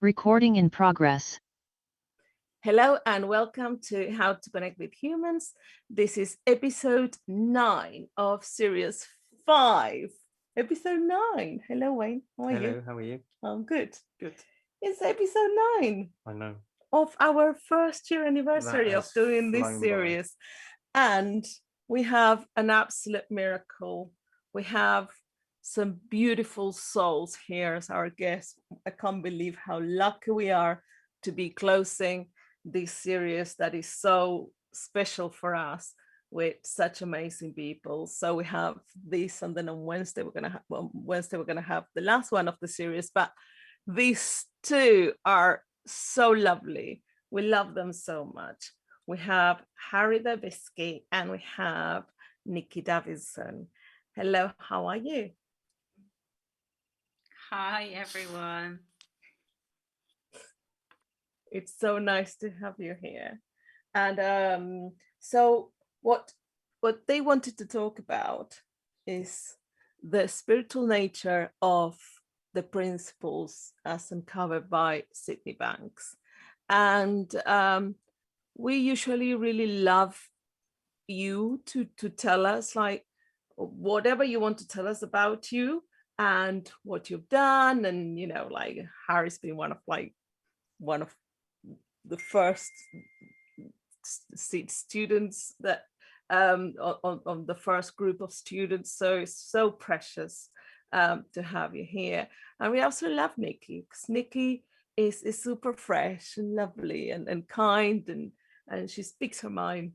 Recording in progress. Hello and welcome to How to Connect with Humans. This is episode 9 of series 5. Episode 9. Hello, Wayne. How are you? Hello, how are you? I'm good. Good. It's episode 9 I know. of our first year anniversary of has doing this flown by. series. And we have an absolute miracle. We have some beautiful souls here as our guests. I can't believe how lucky we are to be closing this series that is so special for us with such amazing people. So we have this, and then on Wednesday we're gonna have the last one of the series. But these two are so lovely. We love them so much. We have Harry Derbitsky and we have Nikki Davison. Hello, how are you? Hi, everyone. It's so nice to have you here. And so what they wanted to talk about is the spiritual nature of the principles as uncovered by Sydney Banks. And we usually really love you to tell us like whatever you want to tell us about you and what you've done. And, you know, like Harry's been one of the first students that on the first group of students. So it's so precious to have you here. And we also love Nikki, because Nikki is super fresh and lovely and kind, and she speaks her mind.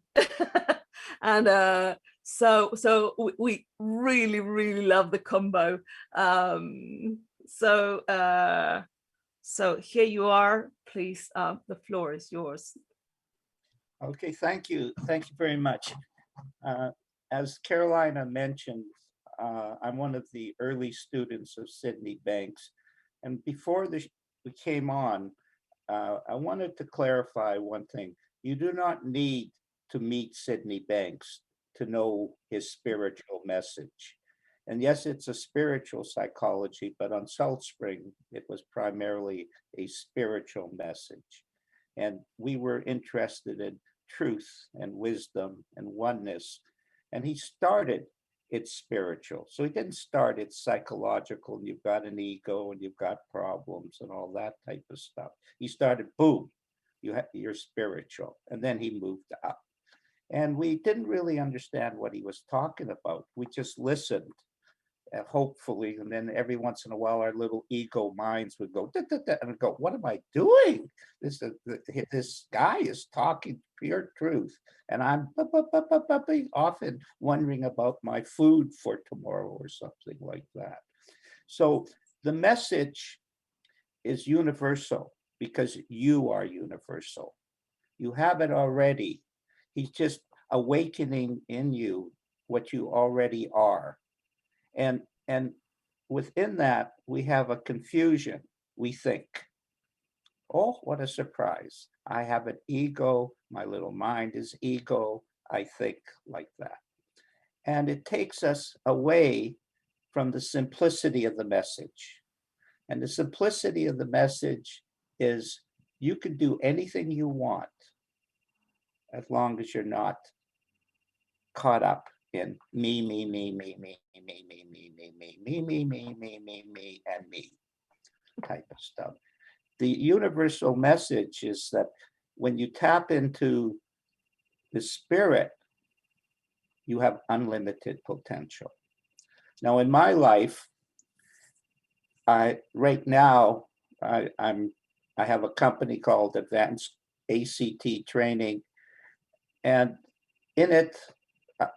And so we really love the combo. So here you are, please. The floor is yours. Okay, thank you. Thank you very much. As Carolina mentioned, I'm one of the early students of Sydney Banks. And before we came on, I wanted to clarify one thing. You do not need to meet Sydney Banks to know his spiritual message. And yes, it's a spiritual psychology, but on South Spring, it was primarily a spiritual message. And we were interested in truth and wisdom and oneness. And he started it spiritual. So he didn't start it psychological, and you've got an ego and you've got problems and all that type of stuff. He started, boom, you're spiritual. And then he moved up. And we didn't really understand what he was talking about. We just listened, hopefully, and then every once in a while our little ego minds would go, and I'd go, what am I doing? This guy is talking pure truth, and I'm often wondering about my food for tomorrow or something like that. So the message is universal because you are universal. You have it already. He's just awakening in you what you already are. And within that, we have a confusion. We think, oh, what a surprise. I have an ego. My little mind is ego. I think like that. And it takes us away from the simplicity of the message. And the simplicity of the message is you can do anything you want as long as you're not caught up in me, and me type of stuff. The universal message is that when you tap into the spirit, you have unlimited potential. Now, in my life, right now, I have a company called Advanced ACT Training, and in it,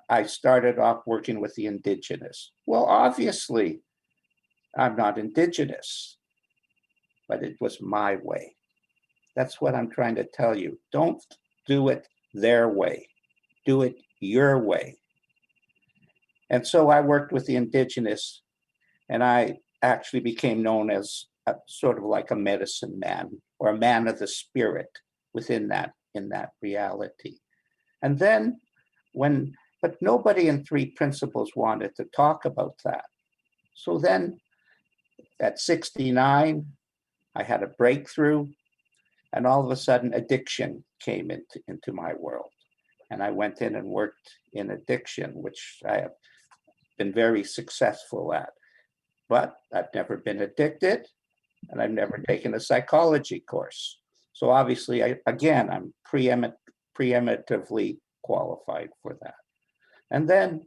I started off working with the indigenous. Well, obviously, I'm not indigenous, but it was my way. That's what I'm trying to tell you. Don't do it their way. Do it your way. And so I worked with the indigenous, and I actually became known as sort of like a medicine man or a man of the spirit within that, in that reality. And then but nobody in Three Principles wanted to talk about that. So then at 69, I had a breakthrough, and all of a sudden addiction came into my world. And I went in and worked in addiction, which I have been very successful at. But I've never been addicted, and I've never taken a psychology course. So obviously, I'm preemptively qualified for that. And then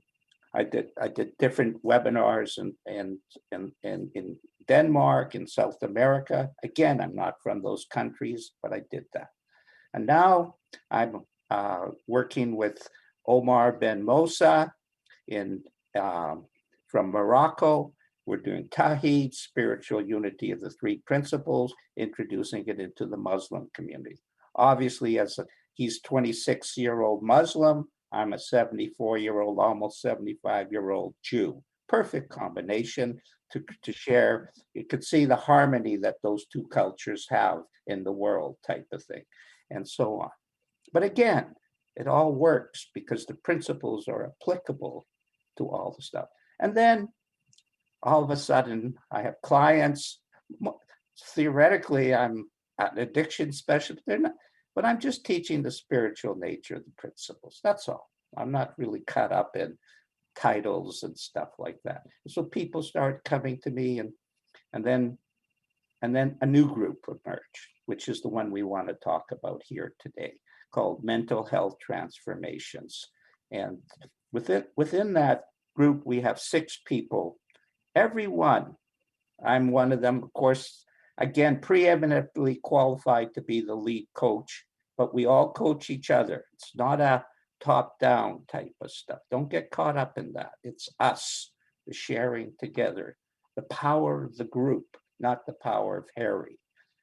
I did different webinars in Denmark, in South America. Again, I'm not from those countries, but I did that. And now I'm working with Omar Ben Mosa from Morocco. We're doing Tawhid, spiritual unity of the three principles, introducing it into the Muslim community. Obviously, he's 26-year-old Muslim, I'm a 74-year-old, almost 75-year-old Jew. Perfect combination to share. You could see the harmony that those two cultures have in the world, type of thing, and so on. But again, it all works because the principles are applicable to all the stuff. And then all of a sudden, I have clients. Theoretically, I'm an addiction specialist. They're not, but I'm just teaching the spiritual nature of the principles. That's all. I'm not really caught up in titles and stuff like that. So people start coming to me, and then a new group emerged, which is the one we want to talk about here today, called Mental Health Transformations. And within that group, we have 6 people. Everyone, I'm one of them, of course, again, preeminently qualified to be the lead coach, but we all coach each other. It's not a top-down type of stuff. Don't get caught up in that. It's us, the sharing together, the power of the group, not the power of Harry.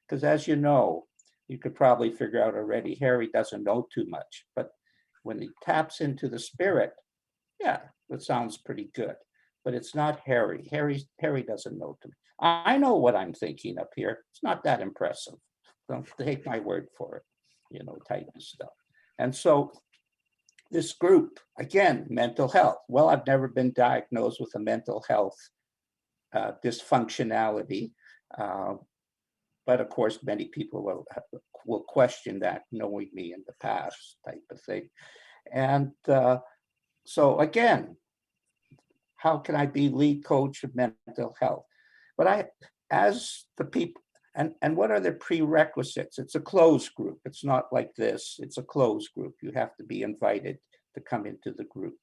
Because as you know, you could probably figure out already, Harry doesn't know too much, but when he taps into the spirit, yeah, that sounds pretty good. But it's not Harry. Harry doesn't know to me. I know what I'm thinking up here. It's not that impressive. Don't take my word for it, type of stuff. And so this group, again, mental health. Well, I've never been diagnosed with a mental health dysfunctionality. But of course, many people will question that, knowing me in the past, type of thing. And so again, how can I be lead coach of mental health? But as the people, and what are the prerequisites? It's a closed group. It's not like this. It's a closed group. You have to be invited to come into the group.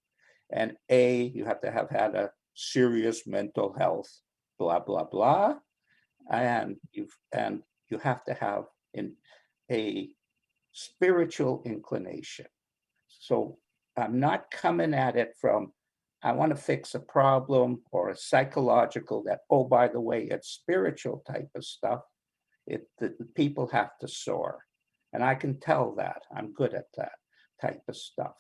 And you have to have had a serious mental health, blah, blah, blah. And you have to have a spiritual inclination. So I'm not coming at it from, I want to fix a problem or a psychological that, oh, by the way, it's spiritual type of stuff. The people have to soar. And I can tell that. I'm good at that type of stuff.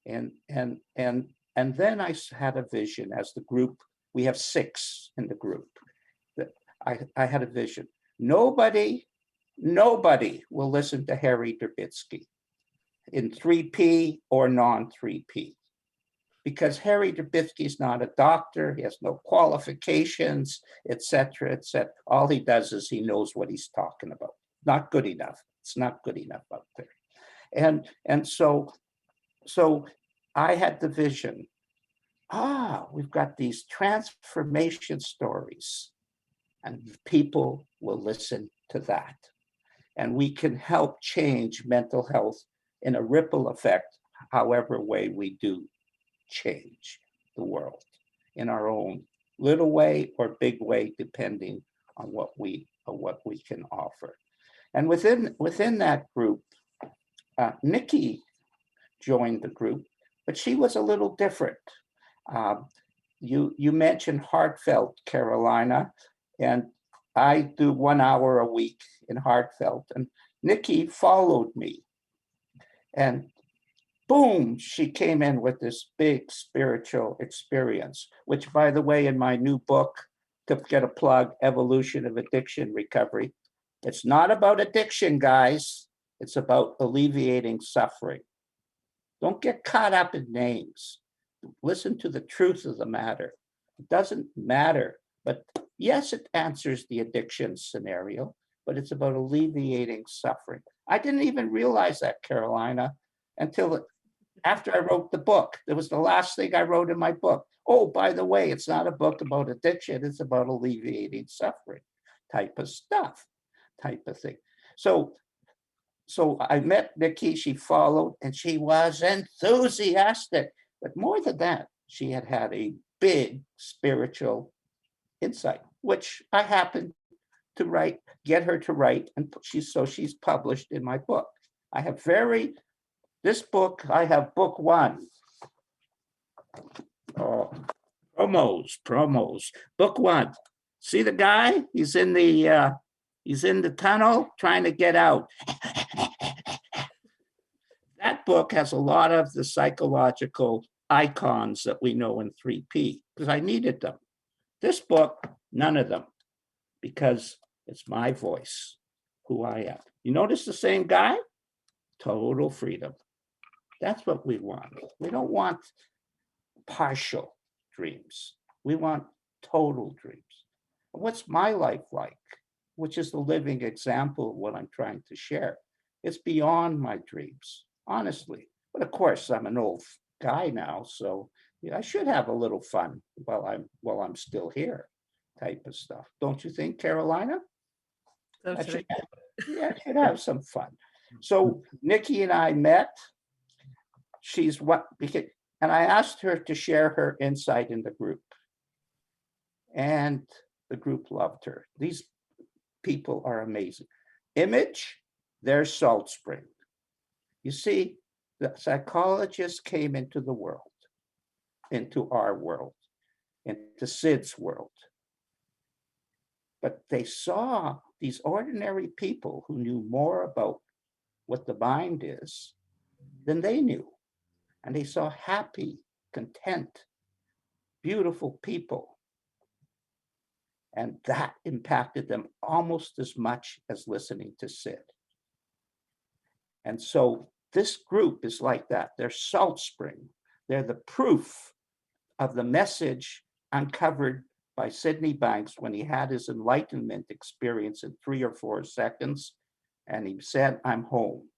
And then I had a vision as the group. We have 6 in the group. That I had a vision. Nobody will listen to Harry Derbitsky in 3P or non-3P. Because Harry Derbitsky is not a doctor, he has no qualifications, etc., etc. All he does is he knows what he's talking about. Not good enough. It's not good enough out there. And so I had the vision. We've got these transformation stories, and people will listen to that. And we can help change mental health in a ripple effect, however way we do change the world in our own little way or big way, depending on what we can offer. And within that group, Nikki joined the group, but she was a little different. You mentioned heartfelt, Carolina, and I do 1 hour a week in heartfelt, and Nikki followed me, and boom, she came in with this big spiritual experience, which, by the way, in my new book, to get a plug, Evolution of Addiction Recovery, it's not about addiction, guys. It's about alleviating suffering. Don't get caught up in names. Listen to the truth of the matter. It doesn't matter, but yes, it answers the addiction scenario. but it's about alleviating suffering. I didn't even realize that, Carolina, until after I wrote the book. It was the last thing I wrote in my book. Oh, by the way, it's not a book about addiction. It's about alleviating suffering type of stuff, type of thing. So I met Nikki, she followed, and she was enthusiastic. But more than that, she had had a big spiritual insight, which I happened to get her to write, and she's published in my book. I have this book, I have book one. Oh, promos. Book one. See the guy? He's in the tunnel trying to get out. That book has a lot of the psychological icons that we know in 3P, because I needed them. This book, none of them, because it's my voice, who I am. You notice the same guy? Total freedom. That's what we want. We don't want partial dreams. We want total dreams. What's my life like? Which is the living example of what I'm trying to share. It's beyond my dreams, honestly. But of course, I'm an old guy now, so yeah, I should have a little fun while I'm still here, type of stuff. Don't you think, Carolina? I should have some fun. So Nikki and I met. And I asked her to share her insight in the group. And the group loved her. These people are amazing. Image, their salt spring. You see, the psychologists came into the world, into our world, into Sid's world. But they saw these ordinary people who knew more about what the mind is than they knew. And they saw happy, content, beautiful people. And that impacted them almost as much as listening to Sid. And so this group is like that. They're salt spring. They're the proof of the message uncovered by Sydney Banks when he had his enlightenment experience in 3 or 4 seconds. And he said, I'm home.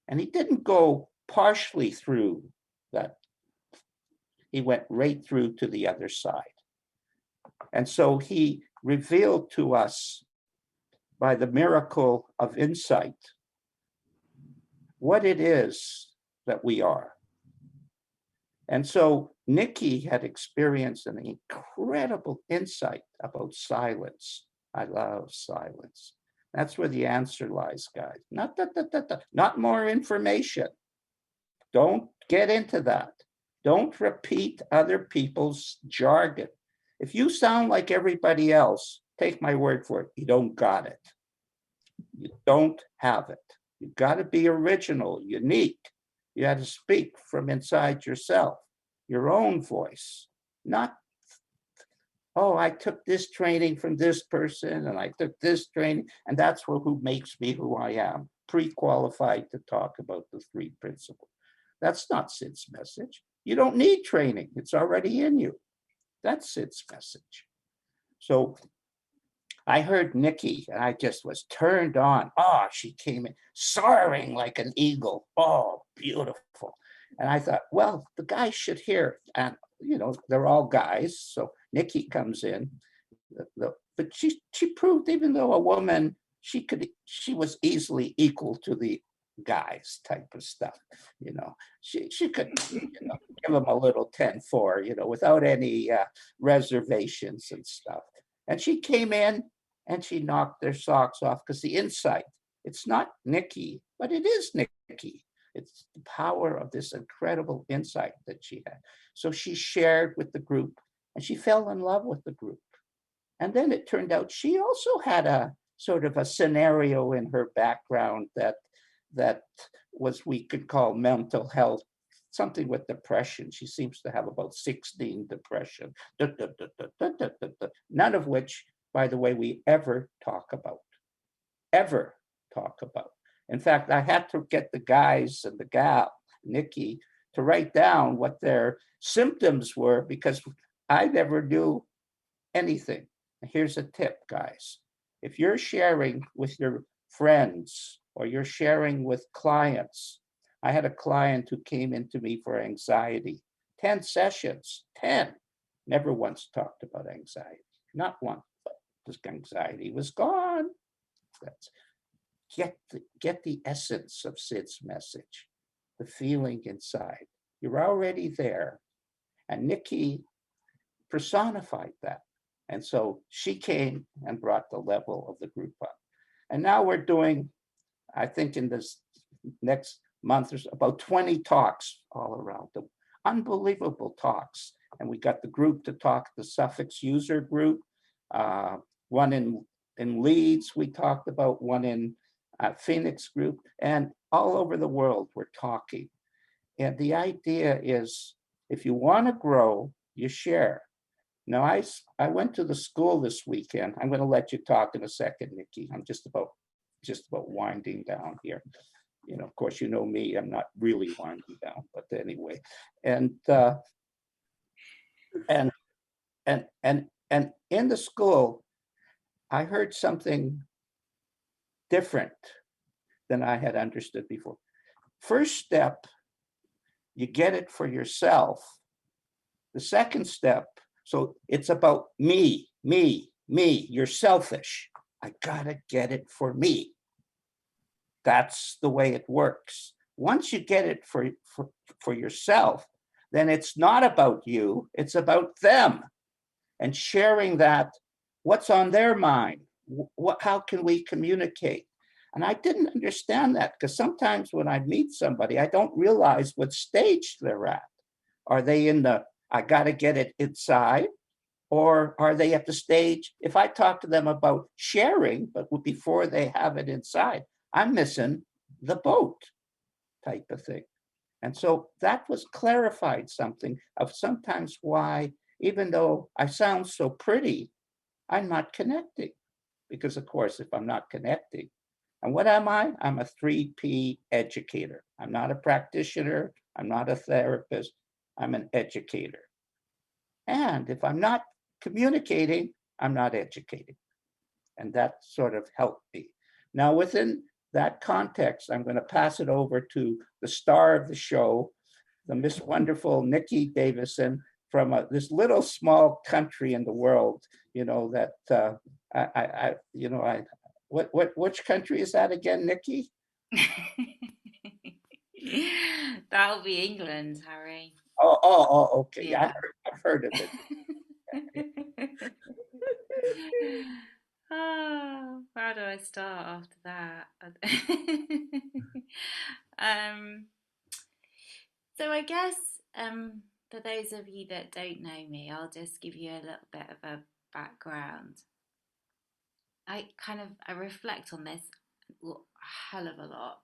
And he didn't go partially through that. He went right through to the other side. And so he revealed to us by the miracle of insight what it is that we are. And so Nikki had experienced an incredible insight about silence. I love silence. That's where the answer lies, guys. Not more information. Don't get into that. Don't repeat other people's jargon. If you sound like everybody else, take my word for it, you don't got it. You don't have it. You've got to be original, unique. You have to speak from inside yourself, your own voice, not, oh, I took this training from this person and I took this training, and that's who makes me who I am, pre-qualified to talk about the 3 principles. That's not Sid's message. You don't need training. It's already in you. That's Sid's message. So I heard Nikki and I just was turned on. Oh, she came in soaring like an eagle. Oh, beautiful. And I thought, well, the guys should hear. And, you know, they're all guys. So Nikki comes in. But she proved, even though a woman, she was easily equal to the guys type of stuff. You know, she could give them a little 10-4, without any reservations and stuff. And she came in and she knocked their socks off, because the insight, it's not Nikki, but it is Nikki. It's the power of this incredible insight that she had. So she shared with the group and she fell in love with the group. And then it turned out she also had a sort of a scenario in her background that was, we could call mental health, something with depression. She seems to have about 16 depression, none of which, by the way, we ever talk about. In fact, I had to get the guys and the gal, Nikki, to write down what their symptoms were, because I never knew anything. Here's a tip, guys. If you're sharing with your friends or you're sharing with clients, I had a client who came into me for anxiety, 10 sessions, 10, never once talked about anxiety, not one, but this anxiety was gone. That's, get the essence of Sid's message, the feeling inside. You're already there. And Nikki personified that. And so she came and brought the level of the group up. And now we're doing, I think in this next month, there's about 20 talks all around them. Unbelievable talks. And we got the group to talk, the Suffix user group, one in Leeds we talked about, one in Phoenix group, and all over the world we're talking. And the idea is, if you want to grow, you share. Now, I went to the school this weekend. I'm going to let you talk in a second, Nikki. I'm just about winding down here. You know, of course, you know me. I'm not really winding down, but anyway. And in the school, I heard something different than I had understood before. First step, you get it for yourself. The second step, so it's about me. You're selfish. I gotta get it for me. That's the way it works. Once you get it for yourself, then it's not about you, it's about them. And sharing that, what's on their mind, how can we communicate? And I didn't understand that, because sometimes when I meet somebody, I don't realize what stage they're at. Are they in the, I gotta get it inside? Or are they at the stage, if I talk to them about sharing, but before they have it inside, I'm missing the boat type of thing. And so that was clarified something of sometimes why, even though I sound so pretty, I'm not connecting. Because of course, if I'm not connecting, and what am I? I'm a 3P educator. I'm not a practitioner. I'm not a therapist. I'm an educator. And if I'm not communicating, I'm not educating. And that sort of helped me. Now, within that context, I'm going to pass it over to the star of the show, the Miss Wonderful Nikki Davison from this little small country in the world. You know that which country is that again, Nikki? That'll be England, Harry. Oh, okay. Yeah. I've heard of it. Oh, how do I start after that? So I guess for those of you that don't know me, I'll just give you a little bit of a background. I reflect on this a hell of a lot,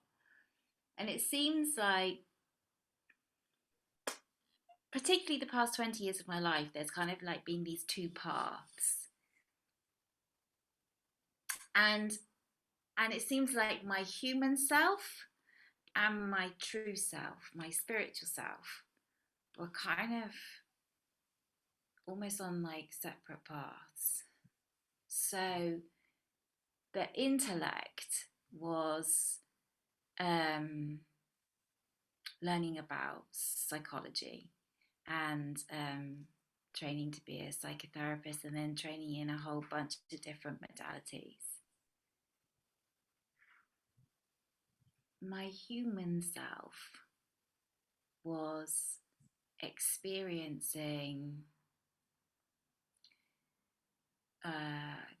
and it seems like, particularly the past 20 years of my life, there's kind of like been these two paths, and it seems like my human self and my true self, my spiritual self, were kind of almost on like separate paths. So the intellect was learning about psychology and training to be a psychotherapist, and then training in a whole bunch of different modalities. My human self was experiencing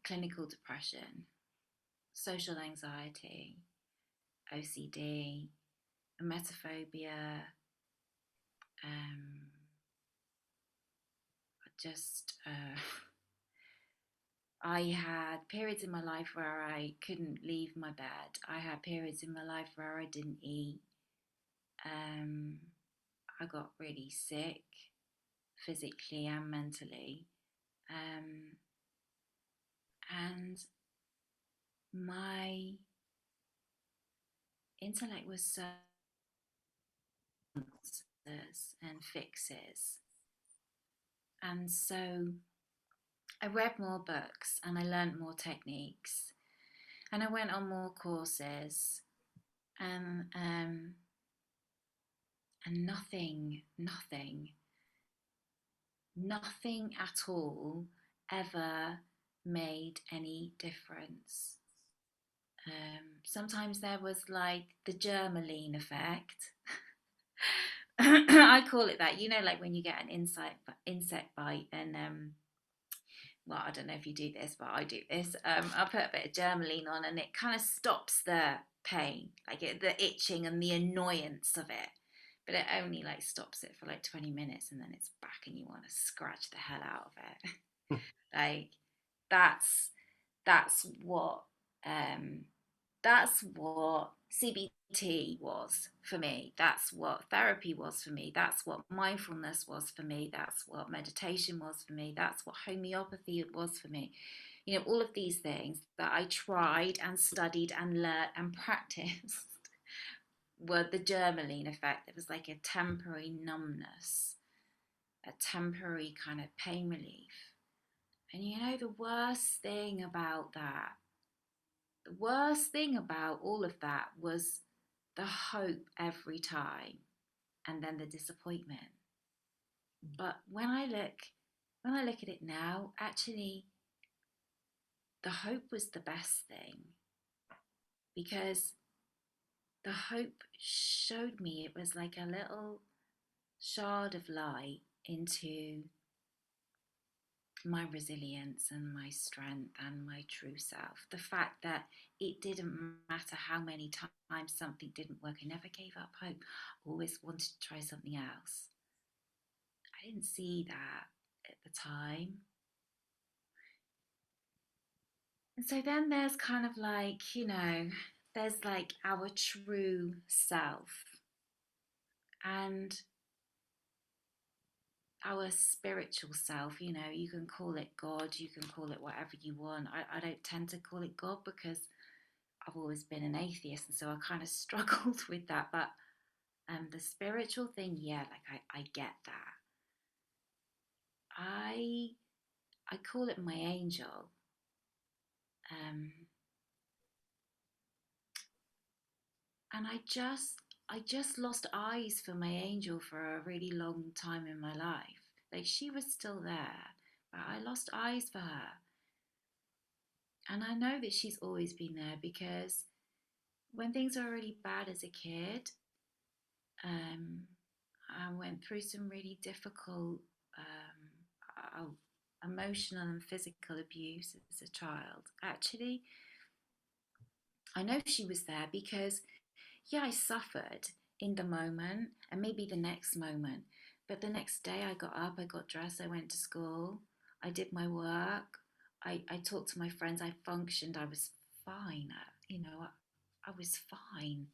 clinical depression, social anxiety, OCD, emetophobia, I had periods in my life where I couldn't leave my bed. I had periods in my life where I didn't eat. I got really sick, physically and mentally. And my intellect was so answers and fixes. And so I read more books and I learned more techniques and I went on more courses and nothing at all ever made any difference. Sometimes there was like the germaline effect. I call it that. You know, like when you get an insect bite and well, I don't know if you do this, but I do this. I'll put a bit of germaline on and it kind of stops the pain, like the itching and the annoyance of it. But it only like stops it for like 20 minutes and then it's back and you want to scratch the hell out of it. Like that's what CBT was for me. That's what therapy was for me. That's what mindfulness was for me. That's what meditation was for me. That's what homeopathy was for me. You know, all of these things that I tried and studied and learned and practiced were the germaline effect. It was like a temporary numbness, a temporary kind of pain relief. And you know, the worst thing about all of that was the hope every time and then the disappointment. But when I look at it now, actually the hope was the best thing, because the hope showed me it was like a little shard of light into my resilience and my strength and my true self. The fact that it didn't matter how many times something didn't work, I never gave up hope. I always wanted to try something else. I didn't see that at the time. And so then there's kind of like, you know, there's like our true self and our spiritual self. You know, you can call it God, you can call it whatever you want. I don't tend to call it God because I've always been an atheist, and so I kind of struggled with that. But the spiritual thing, yeah, like I get that. I call it my angel. And I just lost eyes for my angel for a really long time in my life. Like, she was still there, but I lost eyes for her. And I know that she's always been there, because when things were really bad as a kid, I went through some really difficult emotional and physical abuse as a child. Actually, I know she was there because, yeah, I suffered in the moment and maybe the next moment. But the next day I got up, I got dressed, I went to school, I did my work, I talked to my friends, I functioned, I was fine. I was fine.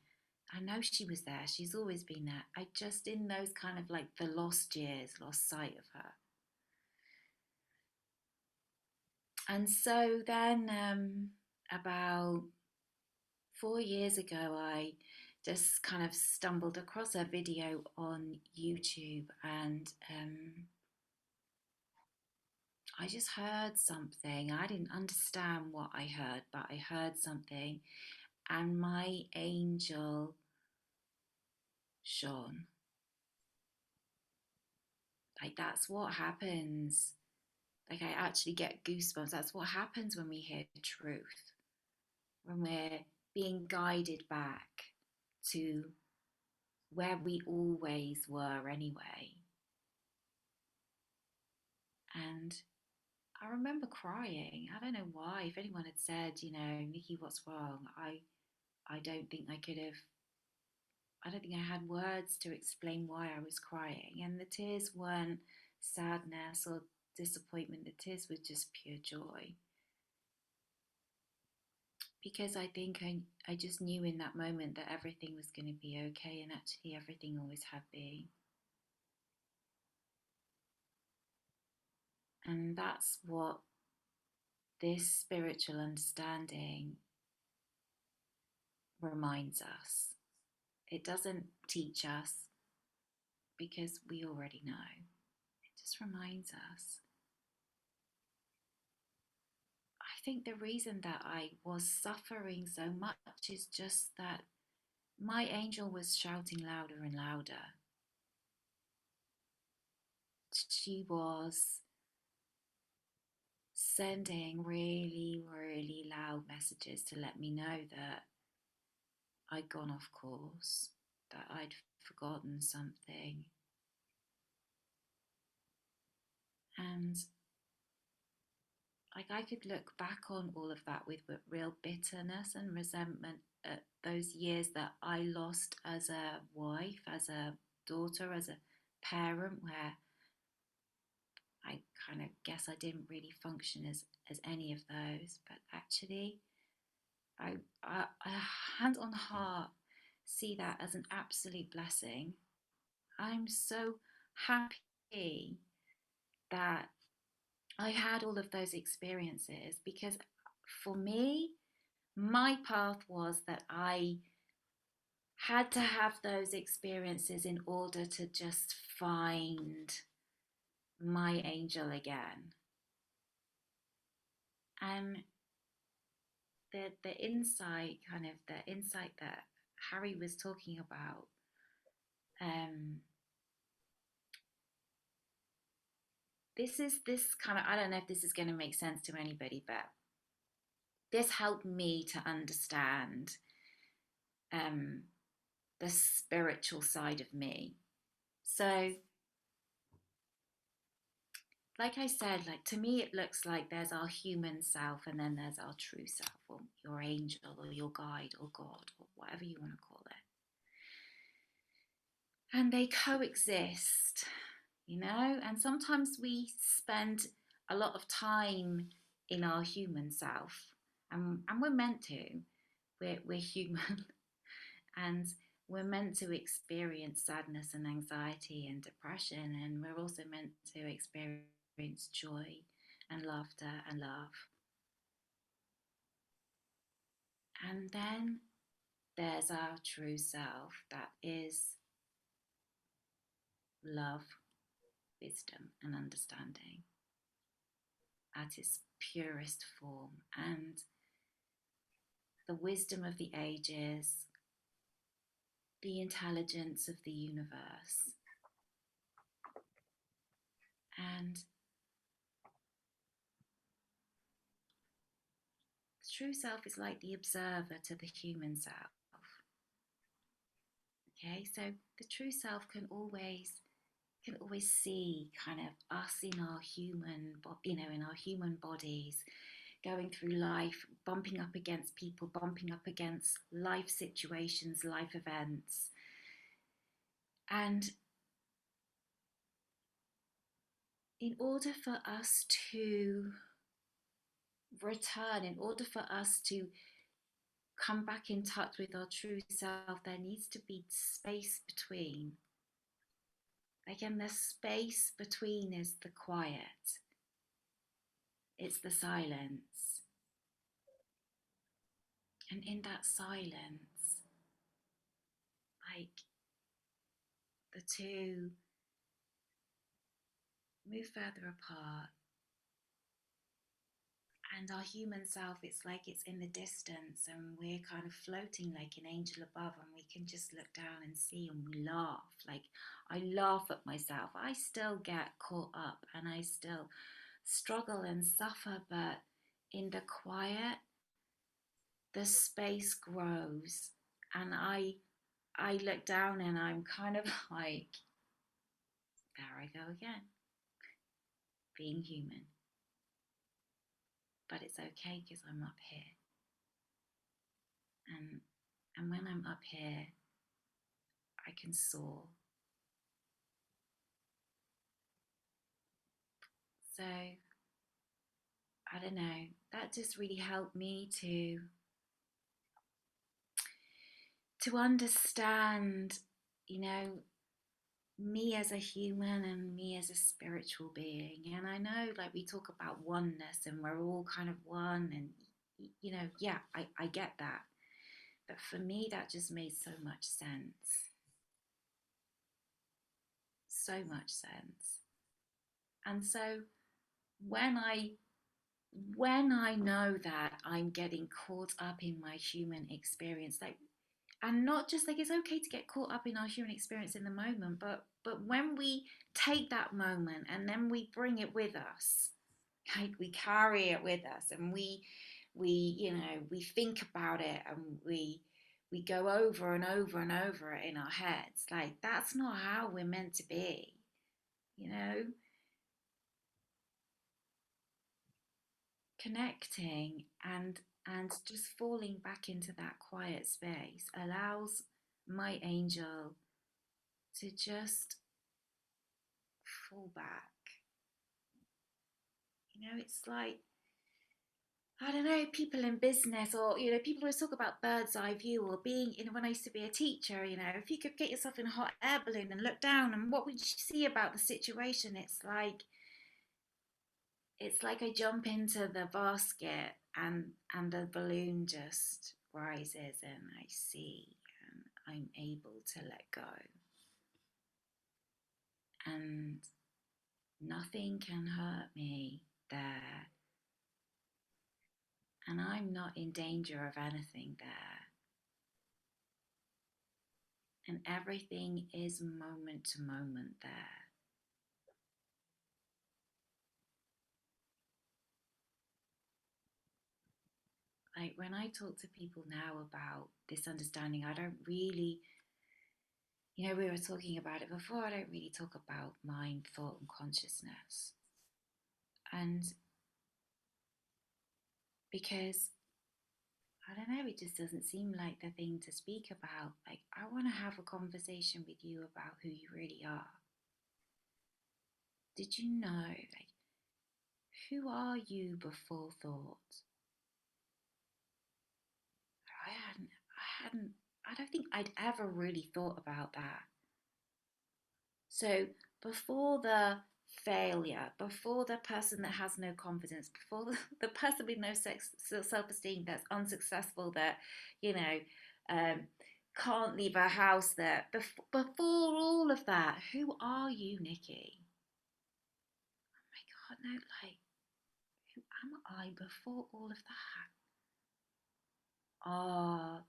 I know she was there, she's always been there. I just, in those kind of like the lost years, lost sight of her. And so then about 4 years ago, I just kind of stumbled across a video on YouTube, and I just heard something. I didn't understand what I heard, but I heard something, and my angel shone. Like, that's what happens. Like, I actually get goosebumps. That's what happens when we hear truth, when we're being guided back to where we always were anyway. And I remember crying. I don't know why. If anyone had said, you know, Nikki, what's wrong? I don't think I don't think I had words to explain why I was crying. And the tears weren't sadness or disappointment. The tears were just pure joy. Because I think I just knew in that moment that everything was going to be okay, and actually everything always had been. And that's what this spiritual understanding reminds us. It doesn't teach us, because we already know. It just reminds us I think the reason that I was suffering so much is just that my angel was shouting louder and louder. She was sending really, really loud messages to let me know that I'd gone off course, that I'd forgotten something. And like I could look back on all of that with real bitterness and resentment at those years that I lost as a wife, as a daughter, as a parent, where I kind of guess I didn't really function as any of those. But actually, I hand on heart see that as an absolute blessing. I'm so happy that I had all of those experiences, because for me, my path was that I had to have those experiences in order to just find my angel again. And the insight, kind of the insight that Harry was talking about, this kind of, I don't know if this is going to make sense to anybody, but this helped me to understand the spiritual side of me. So, like I said, like to me, it looks like there's our human self and then there's our true self, or your angel, or your guide, or God, or whatever you want to call it. And they coexist, you know? And sometimes we spend a lot of time in our human self, and we're meant to. We're human, and we're meant to experience sadness and anxiety and depression, and we're also meant to experience joy and laughter and love. And then there's our true self, that is love, wisdom, and understanding at its purest form, and the wisdom of the ages, the intelligence of the universe. And the true self is like the observer to the human self. Okay, so the true self can always see kind of us in our human, in our human bodies, going through life, bumping up against people, bumping up against life situations, life events. And in order for us to return, in order for us to come back in touch with our true self, there needs to be space between. Again, the space between is the quiet. It's the silence. And in that silence, like, the two move further apart. And our human self, it's like it's in the distance, and we're kind of floating like an angel above, and we can just look down and see, and we laugh. Like, I laugh at myself. I still get caught up and I still struggle and suffer, but in the quiet, the space grows, and I look down and I'm kind of like, there I go again, being human. But it's okay because I'm up here. And when I'm up here, I can soar. So, I don't know, that just really helped me to understand, me as a human and me as a spiritual being. And I know, like, we talk about oneness and we're all kind of one, and yeah, I get that. But for me, that just made so much sense. So much sense. And so when I when I know that I'm getting caught up in my human experience, like, and not just like it's okay to get caught up in our human experience in the moment, but when we take that moment and then we bring it with us, like we carry it with us, and we think about it, and we go over and over and over it in our heads. Like, that's not how we're meant to be, you know. Connecting and just falling back into that quiet space allows my angel to just fall back. You know, it's like, I don't know, people in business, or, you know, people always talk about bird's eye view, or being, you know, when I used to be a teacher, you know, if you could get yourself in a hot air balloon and look down, and what would you see about the situation? It's like I jump into the basket, and the balloon just rises, and I see, and I'm able to let go. And nothing can hurt me there. And I'm not in danger of anything there. And everything is moment to moment there. Like, when I talk to people now about this understanding, I don't really, you know, we were talking about it before, I don't really talk about mind, thought, and consciousness. And because, I don't know, it just doesn't seem like the thing to speak about. Like, I want to have a conversation with you about who you really are. Did you know, like, who are you before thought? I don't think I'd ever really thought about that. So before the failure, before the person that has no confidence, before the person with no self-esteem, that's unsuccessful, that, you know, can't leave a house, that before all of that, who are you, Nikki? Oh my God, no, like, who am I before all of that? Oh,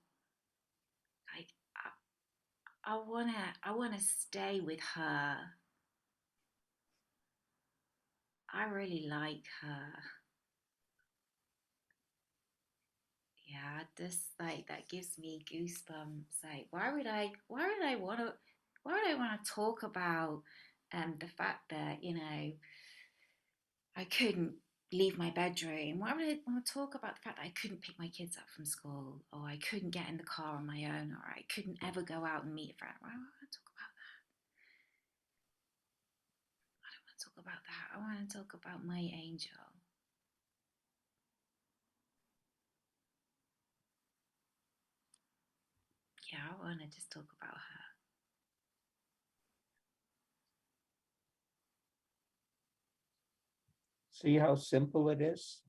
like, I wanna stay with her. I really like her. Yeah, this, like, that gives me goosebumps. Like, why would I wanna talk about the fact that, you know, I couldn't leave my bedroom? Why would I want to talk about the fact that I couldn't pick my kids up from school, or I couldn't get in the car on my own, or I couldn't ever go out and meet a friend? Why would I want to talk about that? I don't want to talk about that. I want to talk about my angel. Yeah, I want to just talk about her. See how simple it is?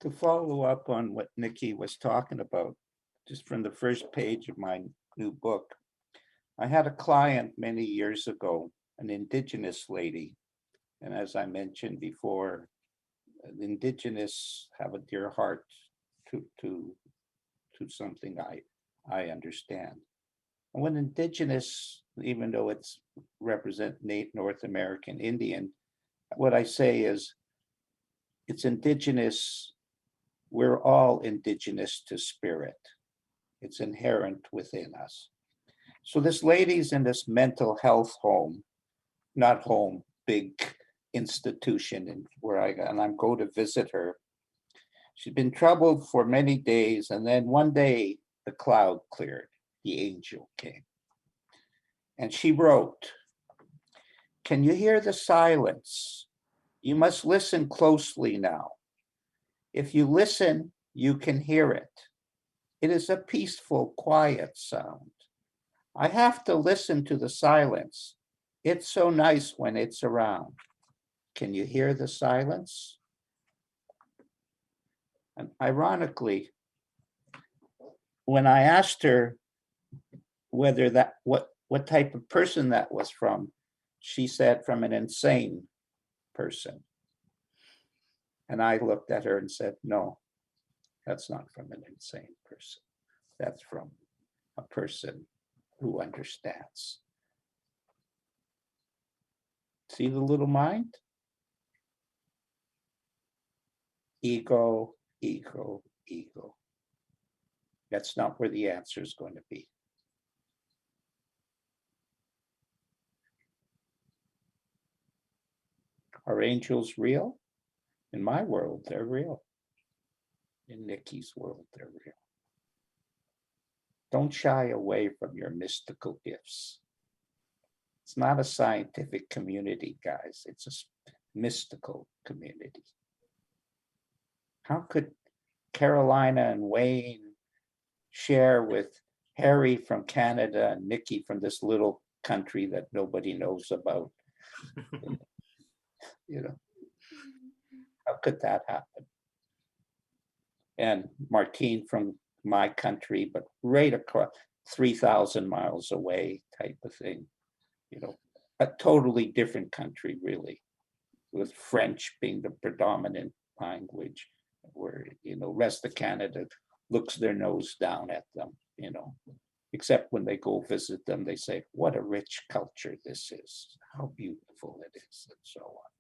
To follow up on what Nikki was talking about, just from the first page of my new book, I had a client many years ago, an Indigenous lady. And as I mentioned before, the Indigenous have a dear heart to something I understand. And when Indigenous, even though it's represent North American Indian, what I say is it's indigenous. We're all indigenous to spirit. It's inherent within us. So this lady's in this mental health home, not home, big institution, and I'm going to visit her. She'd been troubled for many days, and then one day the cloud cleared, the angel came. And she wrote, "Can you hear the silence? You must listen closely now. If you listen, you can hear it. It is a peaceful, quiet sound. I have to listen to the silence. It's so nice when it's around. Can you hear the silence?" And ironically, when I asked her whether what type of person that was from, she said from an insane person. And I looked at her and said, no, that's not from an insane person. That's from a person who understands. See the little mind? Ego, ego, ego. That's not where the answer is going to be. Are angels real? In my world, they're real. In Nikki's world, they're real. Don't shy away from your mystical gifts. It's not a scientific community, guys. It's a mystical community. How could Carolina and Wayne share with Harry from Canada and Nikki from this little country that nobody knows about? You know, how could that happen? And Martine from my country, but right across 3,000 miles away type of thing, you know, a totally different country, really, with French being the predominant language, where, you know, rest of Canada looks their nose down at them, you know, except when they go visit them, they say, what a rich culture this is, how beautiful it is, and so on.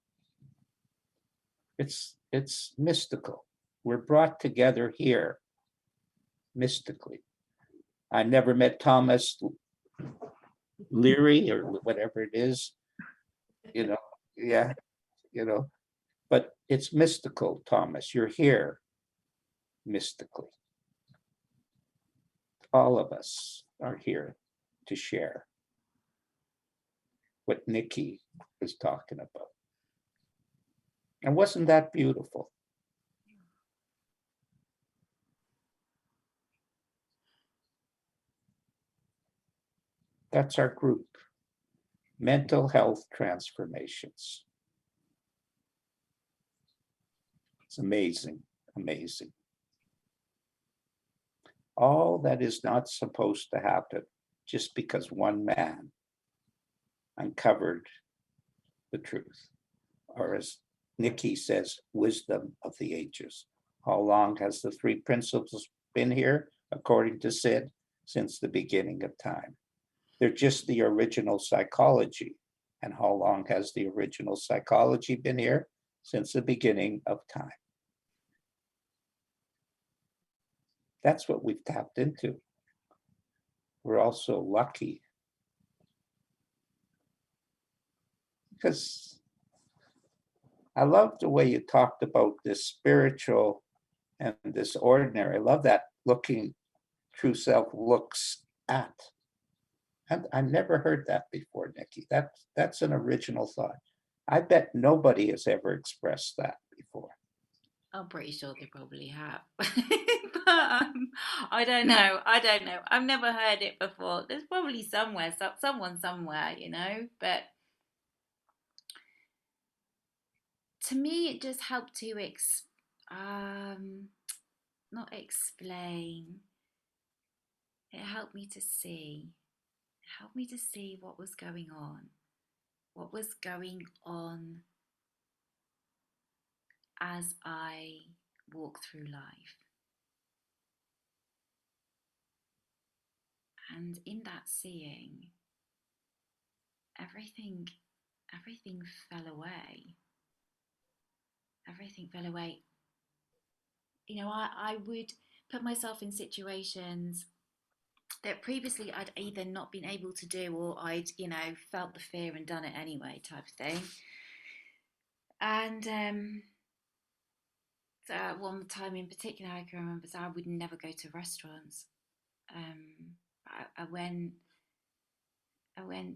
It's mystical. We're brought together here mystically. I never met Thomas Leary or whatever it is, you know, yeah, you know, but it's mystical, Thomas. You're here mystically. All of us are here to share what Nikki was talking about. And wasn't that beautiful? That's our group, Mental Health Transformations. It's amazing, amazing. All that is not supposed to happen just because one man uncovered the truth, or as Nikki says, wisdom of the ages. How long has the three principles been here? According to Sid, since the beginning of time. They're just the original psychology. And how long has the original psychology been here? Since the beginning of time. That's what we've tapped into. We're also lucky because I love the way you talked about this spiritual and this ordinary. I love that looking, true self looks at. And I never heard that before, Nikki. That's an original thought. I bet nobody has ever expressed that before. I'm pretty sure they probably have. But I don't know. I've never heard it before. There's probably someone somewhere, you know. But to me, it just helped to not explain. It helped me to see. It helped me to see what was going on. What was going on as I walk through life. And in that seeing, everything fell away. everything fell away. You know, I would put myself in situations that previously I'd either not been able to do, or I'd, you know, felt the fear and done it anyway, type of thing. And so at one time in particular, I can remember, so I would never go to restaurants. I went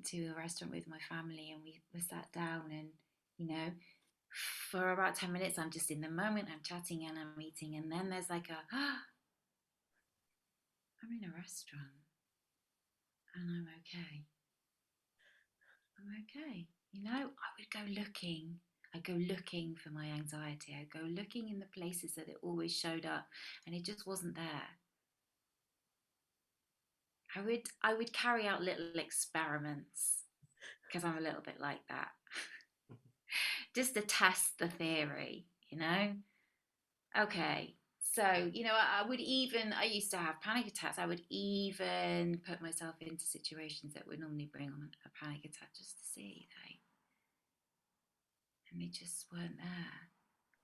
to a restaurant with my family, and we sat down, and, you know, for about 10 minutes, I'm just in the moment, I'm chatting and I'm eating, and then there's like I'm in a restaurant and I'm okay. You know, I'd go looking for my anxiety. I'd go looking in the places that it always showed up, and it just wasn't there. I would carry out little experiments, because I'm a little bit like that, just to test the theory, you know. Okay, so, you know, I used to have panic attacks. I would even put myself into situations that would normally bring on a panic attack, just to see, and they just weren't there.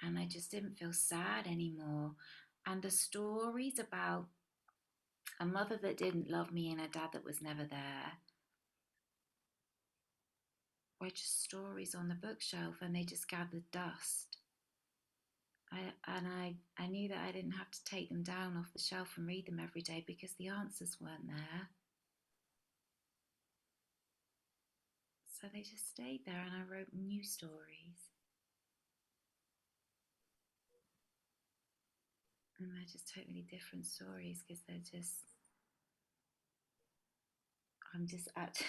And I just didn't feel sad anymore. And the stories about a mother that didn't love me and a dad that was never there were just stories on the bookshelf, and they just gathered dust. I knew that I didn't have to take them down off the shelf and read them every day, because the answers weren't there. So they just stayed there, and I wrote new stories. And they're just totally different stories, because I'm just actually,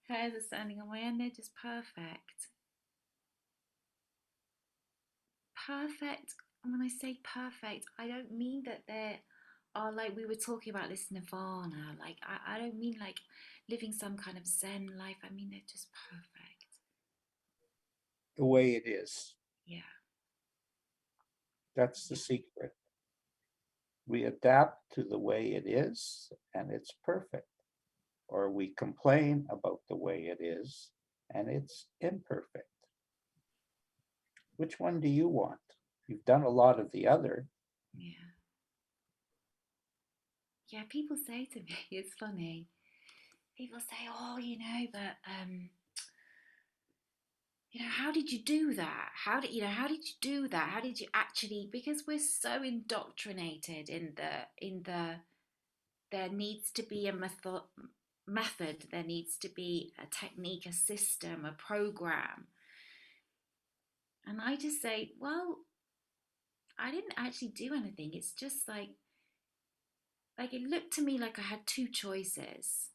hairs are standing on my end, they're just perfect. Perfect. And when I say perfect, I don't mean that they are, like we were talking about, this nirvana. Like, I don't mean like living some kind of Zen life. I mean, they're just perfect. The way it is. Yeah. That's the secret. We adapt to the way it is, and it's perfect. Or we complain about the way it is, and it's imperfect. Which one do you want? You've done a lot of the other. Yeah. Yeah, people say to me, it's funny. People say, oh, you know, but you know, how did you do that? How did you do that? How did you actually, because we're so indoctrinated in the there needs to be a method, there needs to be a technique, a system, a program. And I just say, well, I didn't actually do anything. It's just like it looked to me like I had two choices.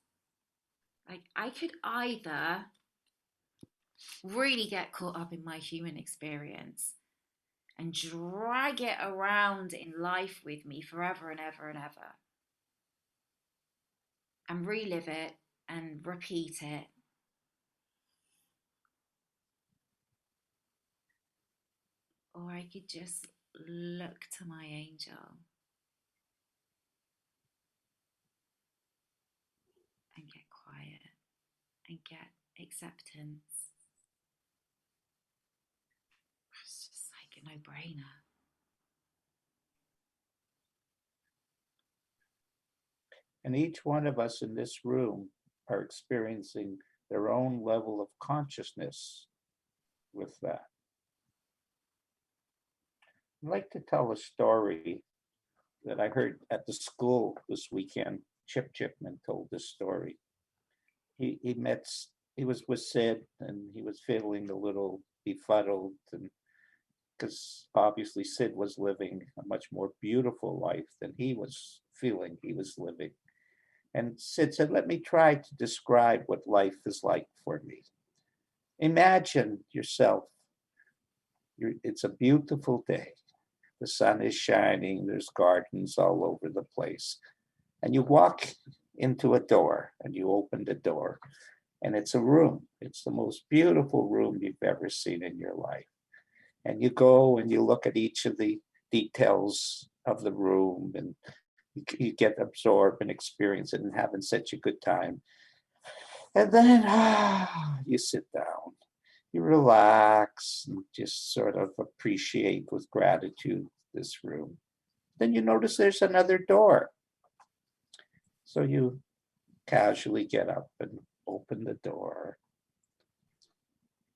Like, I could either really get caught up in my human experience and drag it around in life with me forever and ever and ever, and relive it and repeat it. Or I could just look to my angel and get quiet and get acceptance. It's just like a no-brainer. And each one of us in this room are experiencing their own level of consciousness with that. I'd like to tell a story that I heard at the school this weekend. Chip Chipman told this story. He was with Sid, and he was feeling a little befuddled, and because obviously Sid was living a much more beautiful life than he was feeling he was living. And Sid said, let me try to describe what life is like for me. Imagine yourself. It's a beautiful day. The sun is shining. There's gardens all over the place. And you walk into a door, and you open the door, and it's a room. It's the most beautiful room you've ever seen in your life. And you go and you look at each of the details of the room, and you get absorbed and experience it and having such a good time. And then you sit down You relax and just sort of appreciate with gratitude this room. Then you notice there's another door. So you casually get up and open the door.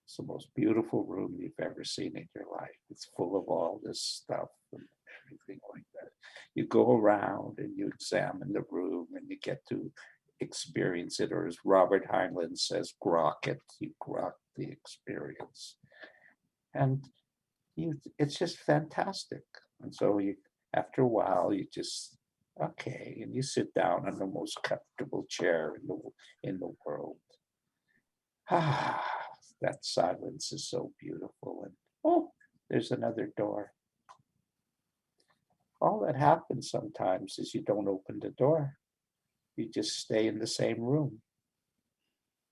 It's the most beautiful room you've ever seen in your life. It's full of all this stuff and everything like that. You go around and you examine the room and you get to experience it, or as Robert Heinlein says, grok it. You grok the experience. And it's just fantastic. And so you, after a while, you just, okay, and you sit down on the most comfortable chair in the world. Ah, that silence is so beautiful. And oh, there's another door. All that happens sometimes is you don't open the door. You just stay in the same room.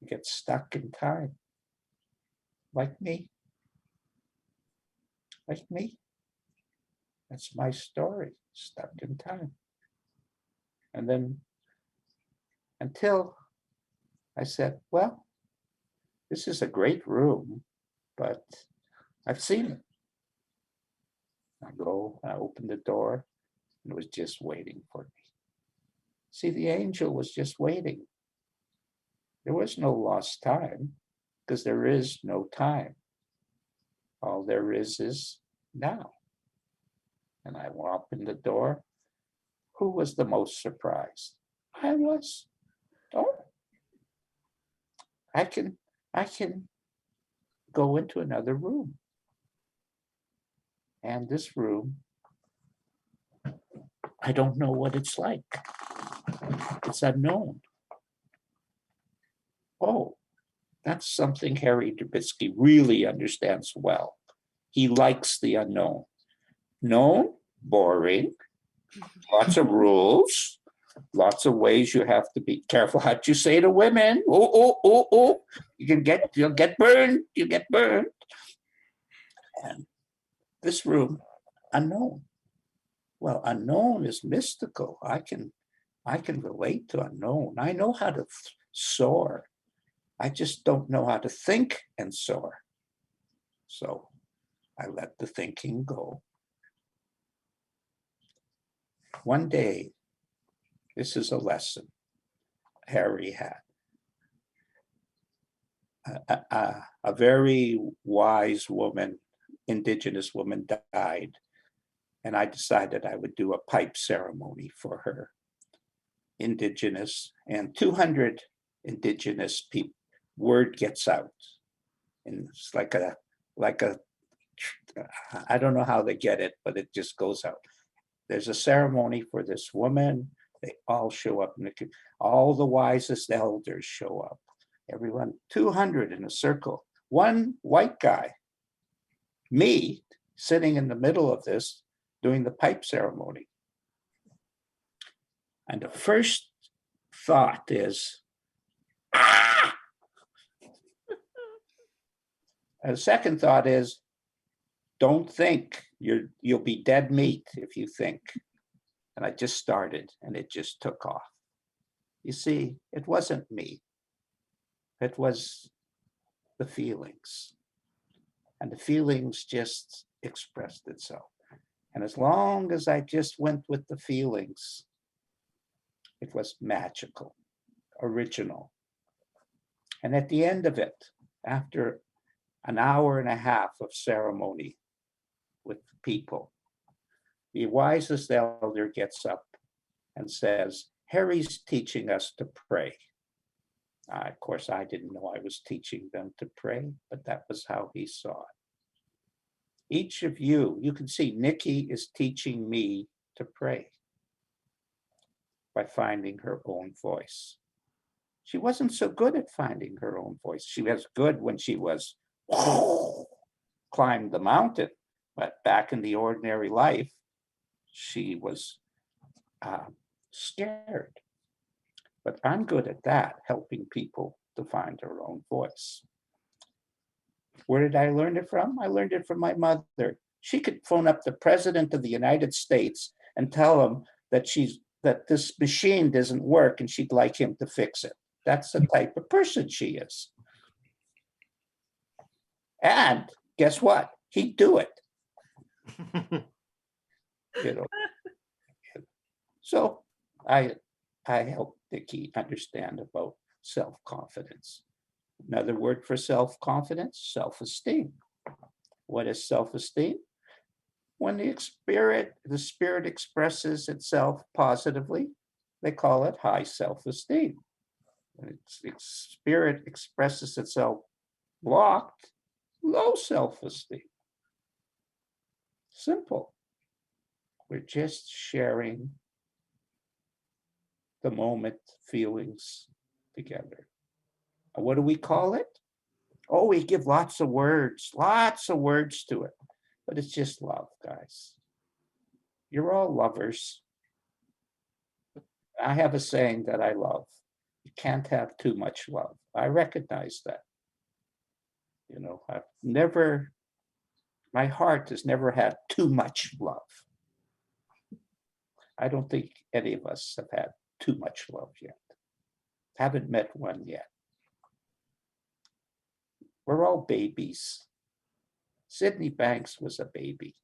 You get stuck in time. Like me. Like me. That's my story, stuck in time. And then until I said, well, this is a great room, but I've seen it. I go, I open the door, and it was just waiting for me. See, the angel was just waiting. There was no lost time, because there is no time. All there is now. And I walk in the door. Who was the most surprised? I was. Oh, I can go into another room. And this room, I don't know what it's like. It's unknown. Oh, that's something Harry Derbitsky really understands well. He likes the unknown. Known, boring, lots of rules, lots of ways you have to be careful what you say to women. Oh. You'll get burned, you get burned. And this room, unknown. Well, unknown is mystical. I can relate to unknown. I know how to soar. I just don't know how to think and soar. So I let the thinking go. One day, this is a lesson Harry had. A very wise woman, indigenous woman, died, and I decided I would do a pipe ceremony for her. Indigenous, and 200 indigenous people, word gets out. And it's like a, I don't know how they get it, but it just goes out. There's a ceremony for this woman. They all show up. All the wisest elders show up. Everyone, 200 in a circle. One white guy, me, sitting in the middle of this, doing the pipe ceremony. And the first thought is, ah! And the second thought is, don't think. You'll be dead meat if you think. And I just started, and it just took off. You see, it wasn't me. It was the feelings. And the feelings just expressed itself. And as long as I just went with the feelings, it was magical, original. And at the end of it, after an hour and a half of ceremony with people, the wisest elder gets up and says, Harry's teaching us to pray. Of course, I didn't know I was teaching them to pray, but that was how he saw it. Each of you can see Nikki is teaching me to pray by finding her own voice. She wasn't so good at finding her own voice. She was good when she was climbed the mountain, but back in the ordinary life, she was scared. But I'm good at that, helping people to find their own voice. Where did I learn it from? I learned it from my mother. She could phone up the President of the United States and tell him that this machine doesn't work and she'd like him to fix it. That's the type of person she is. And guess what? He'd do it. You know. So I helped Nikki understand about self-confidence. Another word for self-confidence, self-esteem. What is self-esteem? When the spirit expresses itself positively, they call it high self-esteem. When its spirit expresses itself blocked, low self-esteem. Simple. We're just sharing the moment, feelings together. And what do we call it? Oh, we give lots of words to it. But it's just love, guys. You're all lovers. I have a saying that I love. You can't have too much love. I recognize that. You know, my heart has never had too much love. I don't think any of us have had too much love yet. Haven't met one yet. We're all babies. Sydney Banks was a baby,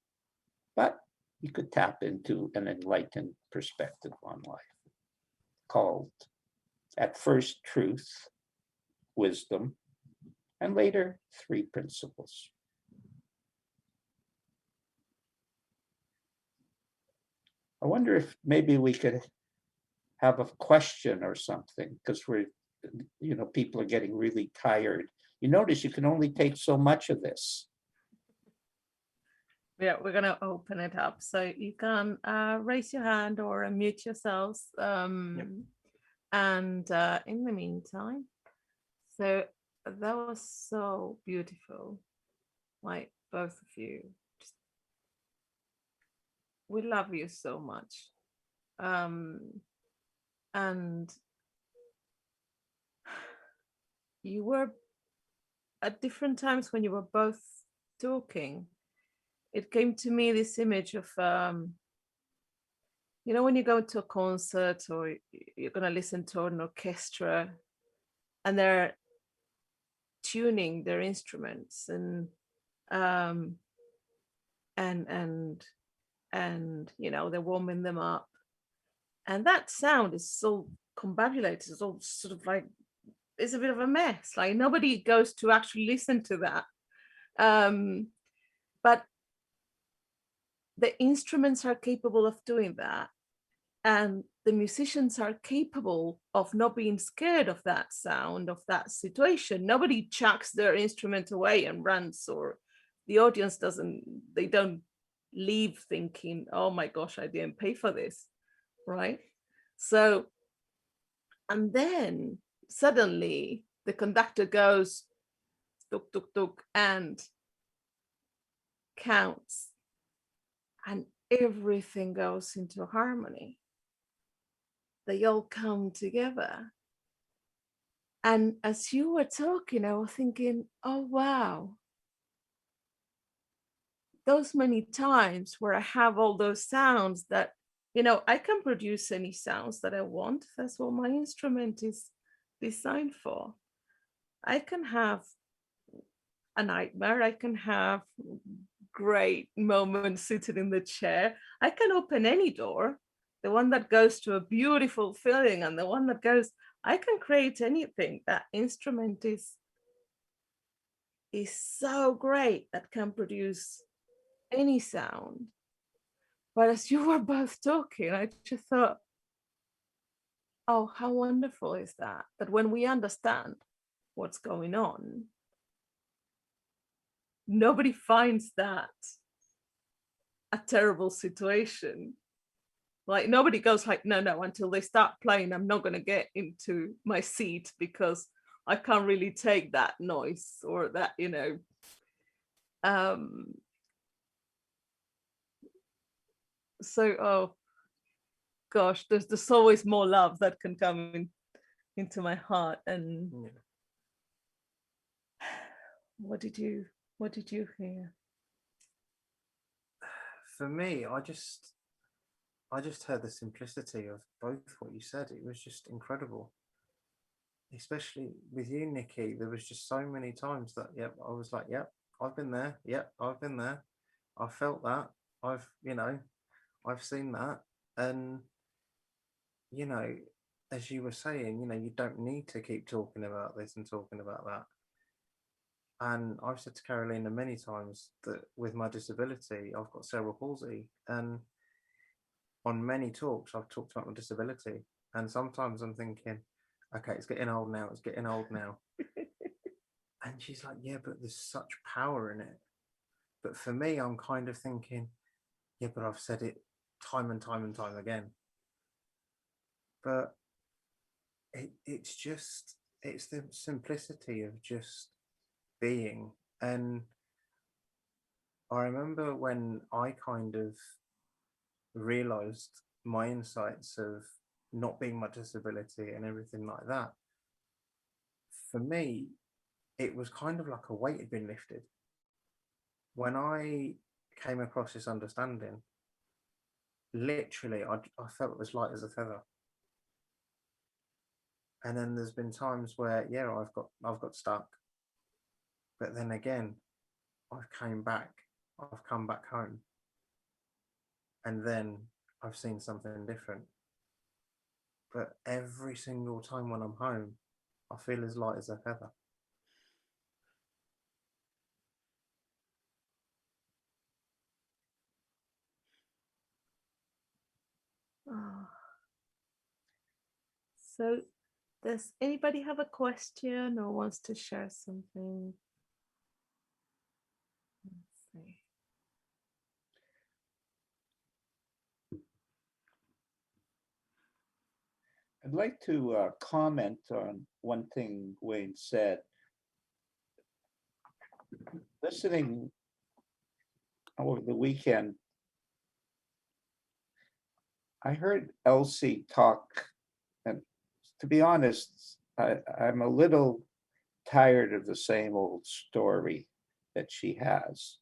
but he could tap into an enlightened perspective on life called, at first, truth, wisdom, and later, 3 principles. I wonder if maybe we could have a question or something, because people are getting really tired. You notice you can only take so much of this. Yeah, we're going to open it up. So you can raise your hand or unmute yourselves. Yep. And in the meantime, so that was so beautiful. Like both of you. We love you so much. And you were at different times when you were both talking, it came to me this image of when you go to a concert or you're going to listen to an orchestra and they're tuning their instruments and they're warming them up, and that sound is so combobulated, it's all sort of like, it's a bit of a mess, like nobody goes to actually listen to that, but the instruments are capable of doing that, and the musicians are capable of not being scared of that sound, of that situation. Nobody chucks their instrument away and runs, or the audience don't leave thinking, oh my gosh, I didn't pay for this, right? So, and then suddenly the conductor goes tuk tuk tuk and counts, and everything goes into harmony. They all come together. And as you were talking, I was thinking, oh wow, those many times where I have all those sounds that, I can produce any sounds that I want. That's what my instrument is designed for. I can have a nightmare. I can have great moments sitting in the chair. I can open any door, the one that goes to a beautiful feeling and the one that goes, I can create anything. That instrument is so great that can produce any sound. But as you were both talking, I just thought, oh, how wonderful is that when we understand what's going on, nobody finds that a terrible situation. Like nobody goes like, no, until they start playing, I'm not going to get into my seat because I can't really take that noise or that, So, oh gosh, there's always more love that can come into my heart. And what did you hear? For me, I just heard the simplicity of both what you said. It was just incredible. Especially with you, Nikki, there was just so many times that, I was like, I've been there. Yeah, I've been there. I've felt that. I've seen that. And, as you were saying, you don't need to keep talking about this and talking about that. And I've said to Carolina many times that with my disability, I've got cerebral palsy. And on many talks, I've talked about my disability. And sometimes I'm thinking, okay, it's getting old now. It's getting old now. And she's like, yeah, but there's such power in it. But for me, I'm kind of thinking, yeah, but I've said it time and time and time again. But it's the simplicity of just being. And I remember when I kind of realized my insights of not being my disability and everything like that, for me, it was kind of like a weight had been lifted. When I came across this understanding, literally, I felt it was light as a feather. And then there's been times where, yeah, I've got stuck, but then again, I've come back home, and then I've seen something different. But every single time when I'm home, I feel as light as a feather. Ah. So does anybody have a question or wants to share something? Let's see. I'd like to comment on one thing Wayne said. Listening over the weekend, I heard Elsie talk, and to be honest, I'm a little tired of the same old story that she has.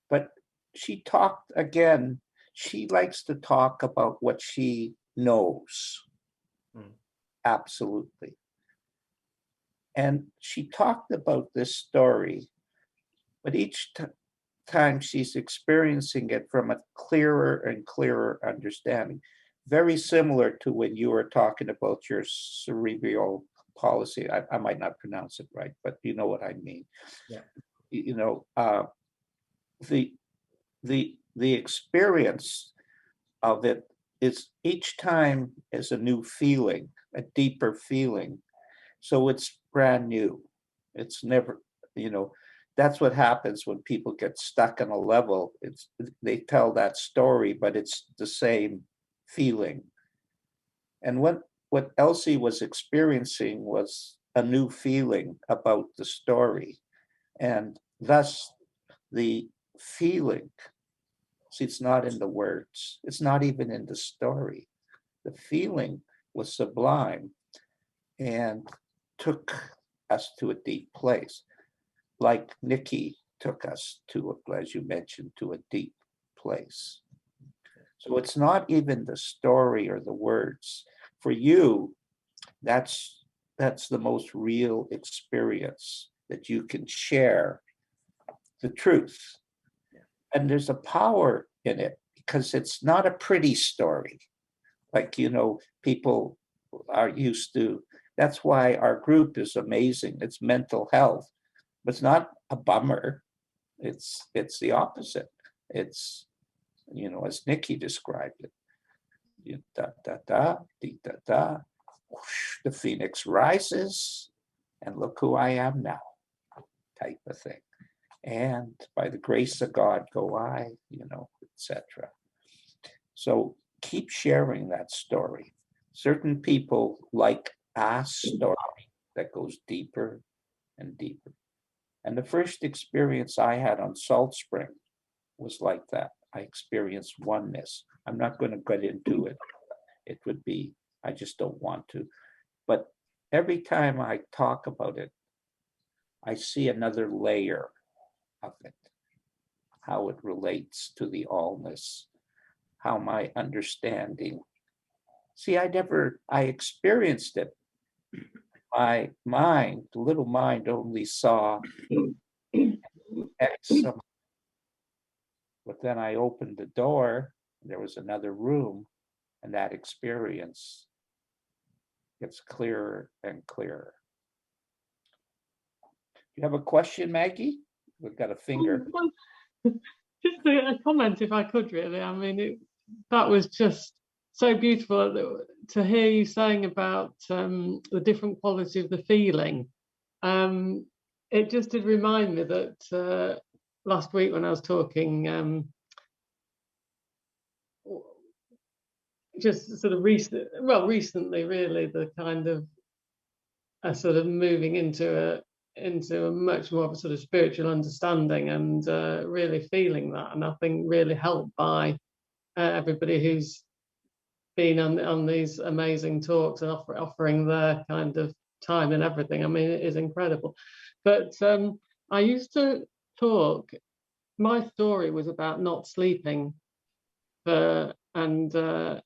But she talked again, she likes to talk about what she knows. Absolutely. And she talked about this story, but each time she's experiencing it from a clearer and clearer understanding. Very similar to when you were talking about your cerebral palsy. I might not pronounce it right, but you know what I mean. Yeah. The experience of it is each time is a new feeling, a deeper feeling. So it's brand new. It's never, that's what happens when people get stuck on a level. They tell that story, but it's the same feeling. And what Elsie was experiencing was a new feeling about the story. And thus the feeling, see, it's not in the words, it's not even in the story. The feeling was sublime and took us to a deep place, like Nikki took us to, as you mentioned, to a deep place. So it's not even the story or the words. For you, that's the most real experience that you can share the truth. And there's a power in it because it's not a pretty story. Like, people are used to. That's why our group is amazing. It's mental health, but it's not a bummer. It's the opposite. It's, as Nikki described it, da da da, dee da da, whoosh, the phoenix rises, and look who I am now, type of thing. And by the grace of God go I, etc. So keep sharing that story. Certain people like a story that goes deeper and deeper. And the first experience I had on Salt Spring was like that. I experienced oneness. I'm not going to get into it. It would be, I just don't want to. But every time I talk about it, I see another layer of it, how it relates to the allness, how my understanding. See, I experienced it. My mind, the little mind only saw some, but then I opened the door, and there was another room, and that experience gets clearer and clearer. You have a question, Maggie? We've got a finger. Just a comment, if I could, really. I mean, that was just so beautiful to hear you saying about the different quality of the feeling. It just did remind me that last week when I was talking, just sort of recently, really, the kind of a sort of moving into a much more of a sort of spiritual understanding, and really feeling that, and I think really helped by everybody who's been on these amazing talks and offering their kind of time and everything. I mean, it is incredible. But I used to talk, my story was about not sleeping and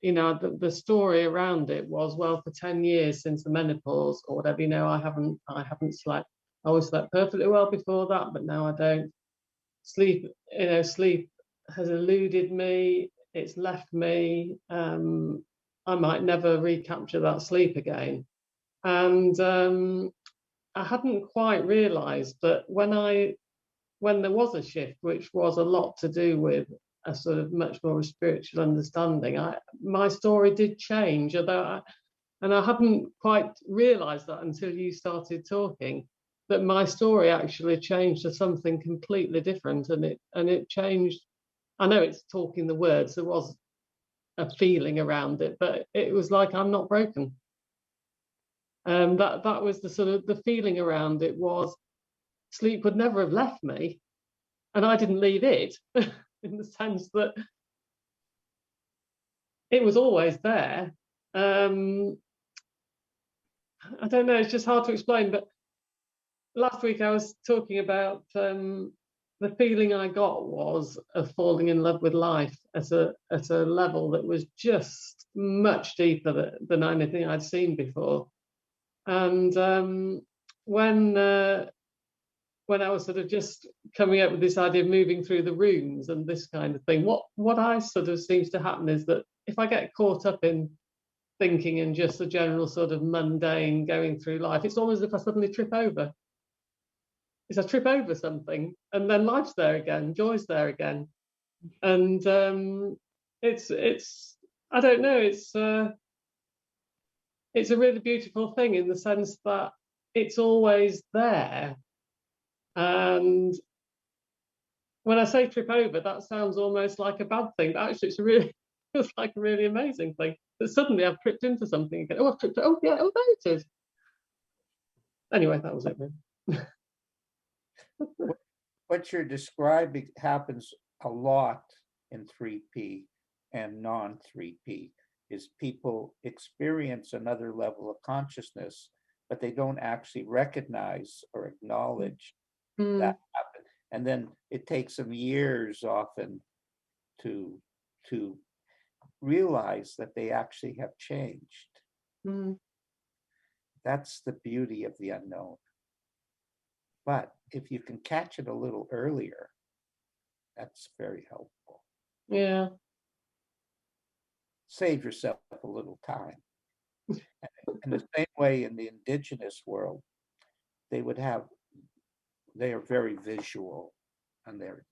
you know, the story around it was, well, for 10 years since the menopause or whatever, you know, I haven't slept. I always slept perfectly well before that, but now I don't. Sleep, you know, sleep has eluded me, it's left me. I might never recapture that sleep again. And I hadn't quite realized that when there was a shift, which was a lot to do with a sort of much more spiritual understanding, my story did change, and I hadn't quite realized that until you started talking, that my story actually changed to something completely different, and it changed. I know it's talking the words, there was a feeling around it, but it was like, I'm not broken. That was the sort of the feeling around it, was sleep would never have left me, and I didn't leave it. In the sense that it was always there. I don't know, it's just hard to explain, but last week I was talking about the feeling I got was of falling in love with life at a level that was just much deeper than anything I'd seen before. And when I was sort of just coming up with this idea of moving through the rooms and this kind of thing, what I sort of seems to happen is that if I get caught up in thinking and just the general sort of mundane going through life, it's almost as if I suddenly trip over. It's I trip over something, and then life's there again, joy's there again, and it's I don't know, it's a really beautiful thing in the sense that it's always there. And when I say trip over, that sounds almost like a bad thing, but actually it's like a really amazing thing, that suddenly I've tripped into something again. Oh, I've tripped, oh yeah, oh there it is. Anyway, that was it really. What you're describing happens a lot in 3P and non-3P, is people experience another level of consciousness, but they don't actually recognize or acknowledge that happened. And then it takes them years often to realize that they actually have changed. That's the beauty of the unknown. But if you can catch it a little earlier, that's very helpful. Yeah. Save yourself a little time. In the same way, in the indigenous world, they are very visual, and they're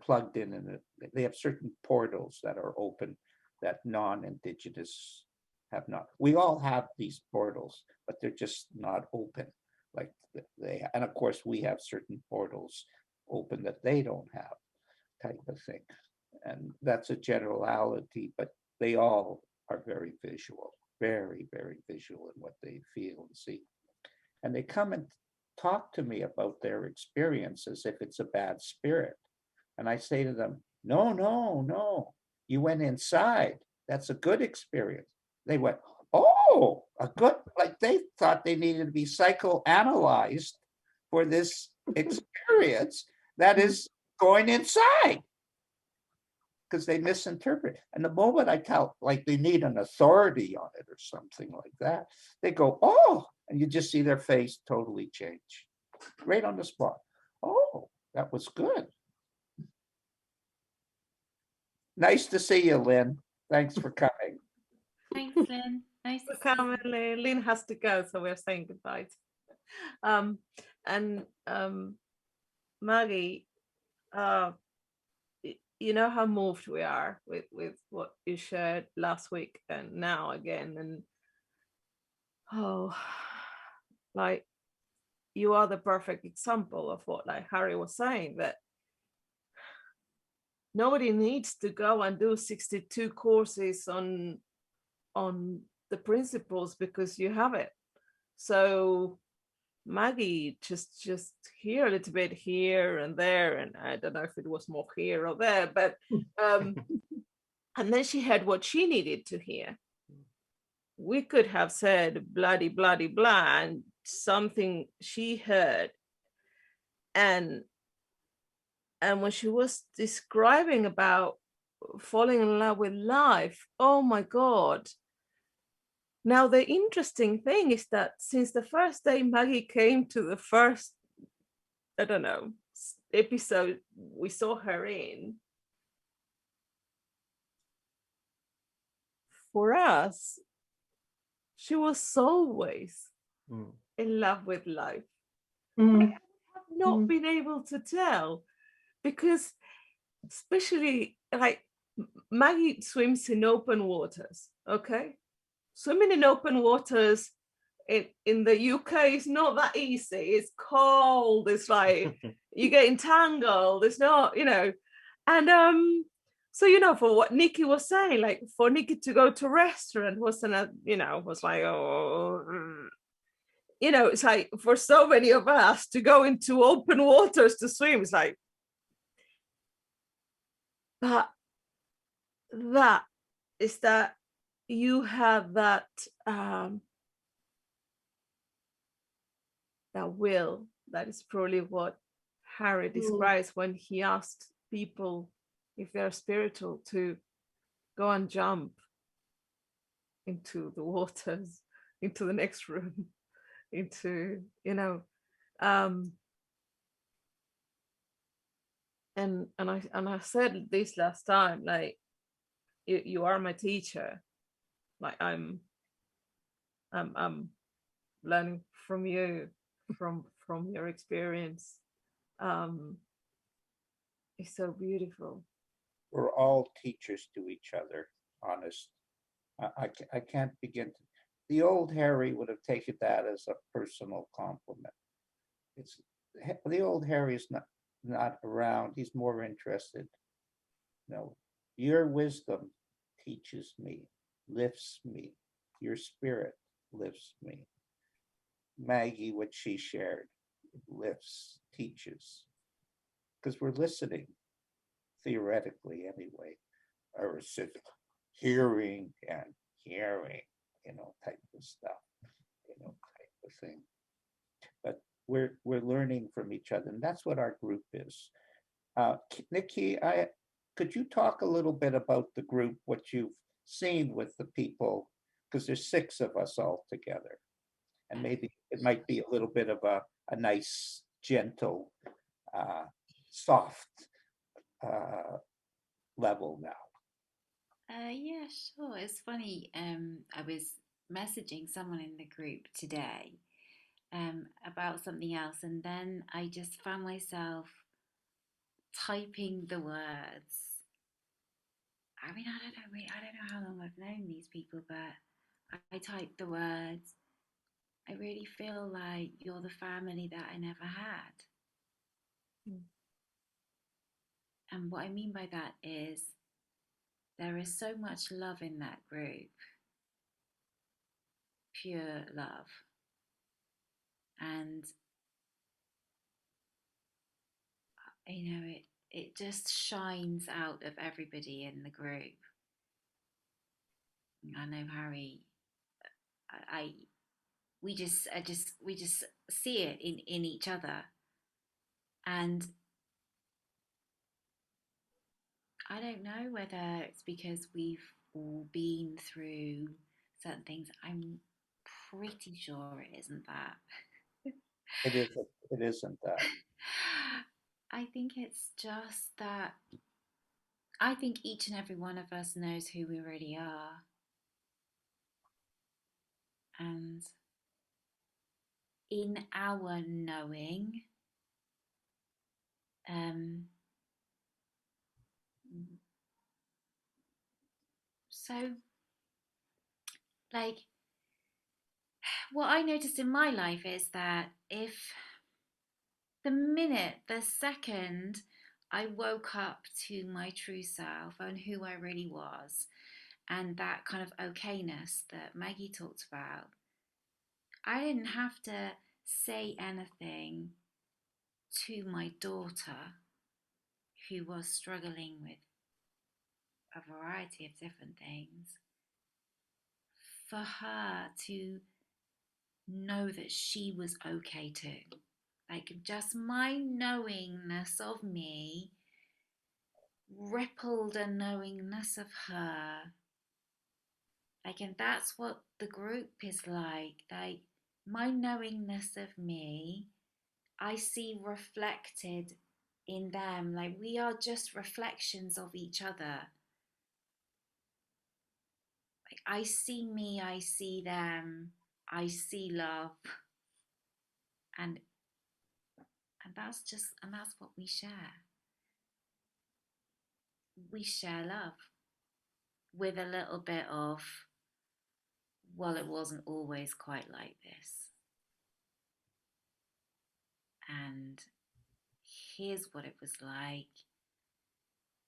plugged in, and they have certain portals that are open that non-indigenous have not. We all have these portals, but they're just not open like they. And of course, we have certain portals open that they don't have, type of thing. And that's a generality, but they all are very visual, very, very visual in what they feel and see. And they come and talk to me about their experience as if it's a bad spirit. And I say to them, no, no, no, you went inside. That's a good experience. They went, oh, a good, like they thought they needed to be psychoanalyzed for this experience that is going inside, because they misinterpret. And the moment I tell, like they need an authority on it or something like that, they go, oh, and you just see their face totally change right on the spot. Oh, that was good. Nice to see you, Lynn. Thanks for coming. Thanks, Lynn. Nice to For see you. coming, Lynn. Lynn has to go, so we're saying goodbye. And Maggie, you know how moved we are with what you shared last week and now again, and like you are the perfect example of what like Harry was saying, that nobody needs to go and do 62 courses on the principles because you have it. So Maggie just here a little bit here and there, and I don't know if it was more here or there, but and then she had what she needed to hear. We could have said bloody bloody blah, and something she heard, and when she was describing about falling in love with life, oh my God. Now, the interesting thing is that since the first day Maggie came to the first, I don't know, episode we saw her in, for us, she was always in love with life. I have not been able to tell, because especially like Maggie swims in open waters, okay? Swimming in open waters in the UK is not that easy. It's cold. It's like you get entangled. It's not, and so for what Nikki was saying, like for Nikki to go to a restaurant was like, oh, it's like for so many of us to go into open waters to swim, it's like, but that is that you have that that will. That is probably what Harry describes when he asks people if they're spiritual to go and jump into the waters, into the next room, into and I said this last time, like you are my teacher, like I'm learning from you, from your experience. It's so beautiful. We're all teachers to each other, honest. I can't begin to. The old Harry would have taken that as a personal compliment. The old Harry is not around. He's more interested. Your wisdom teaches me, lifts me. Your spirit lifts me. Maggie, what she shared, lifts, teaches, because we're listening, theoretically anyway, or hearing and hearing, type of stuff, type of thing. But we're learning from each other, and that's what our group is. Nikki, could you talk a little bit about the group, what you've seen with the people, because there's 6 of us all together, and maybe it might be a little bit of a nice, gentle, soft level now. Yeah, sure. It's funny. I was messaging someone in the group today about something else, and then I just found myself typing the words. I mean, I don't know how long I've known these people, but I typed the words. I really feel like you're the family that I never had. And what I mean by that is there is so much love in that group, pure love. And, it just shines out of everybody in the group. I know Harry, we just see it in each other. And I don't know whether it's because we've all been through certain things. I'm pretty sure it isn't that. It isn't that. I think it's just that I think each and every one of us knows who we really are. And in our knowing, so like what I noticed in my life is that if the second I woke up to my true self and who I really was, and that kind of okayness that Maggie talked about, I didn't have to say anything to my daughter who was struggling with a variety of different things for her to know that she was okay too. Like just my knowingness of me rippled a knowingness of her. Like, and that's what the group is like. Like my knowingness of me, I see reflected in them. Like we are just reflections of each other. Like I see me, I see them, I see love, and that's what we share. We share love with a little bit of, well, it wasn't always quite like this. And here's what it was like.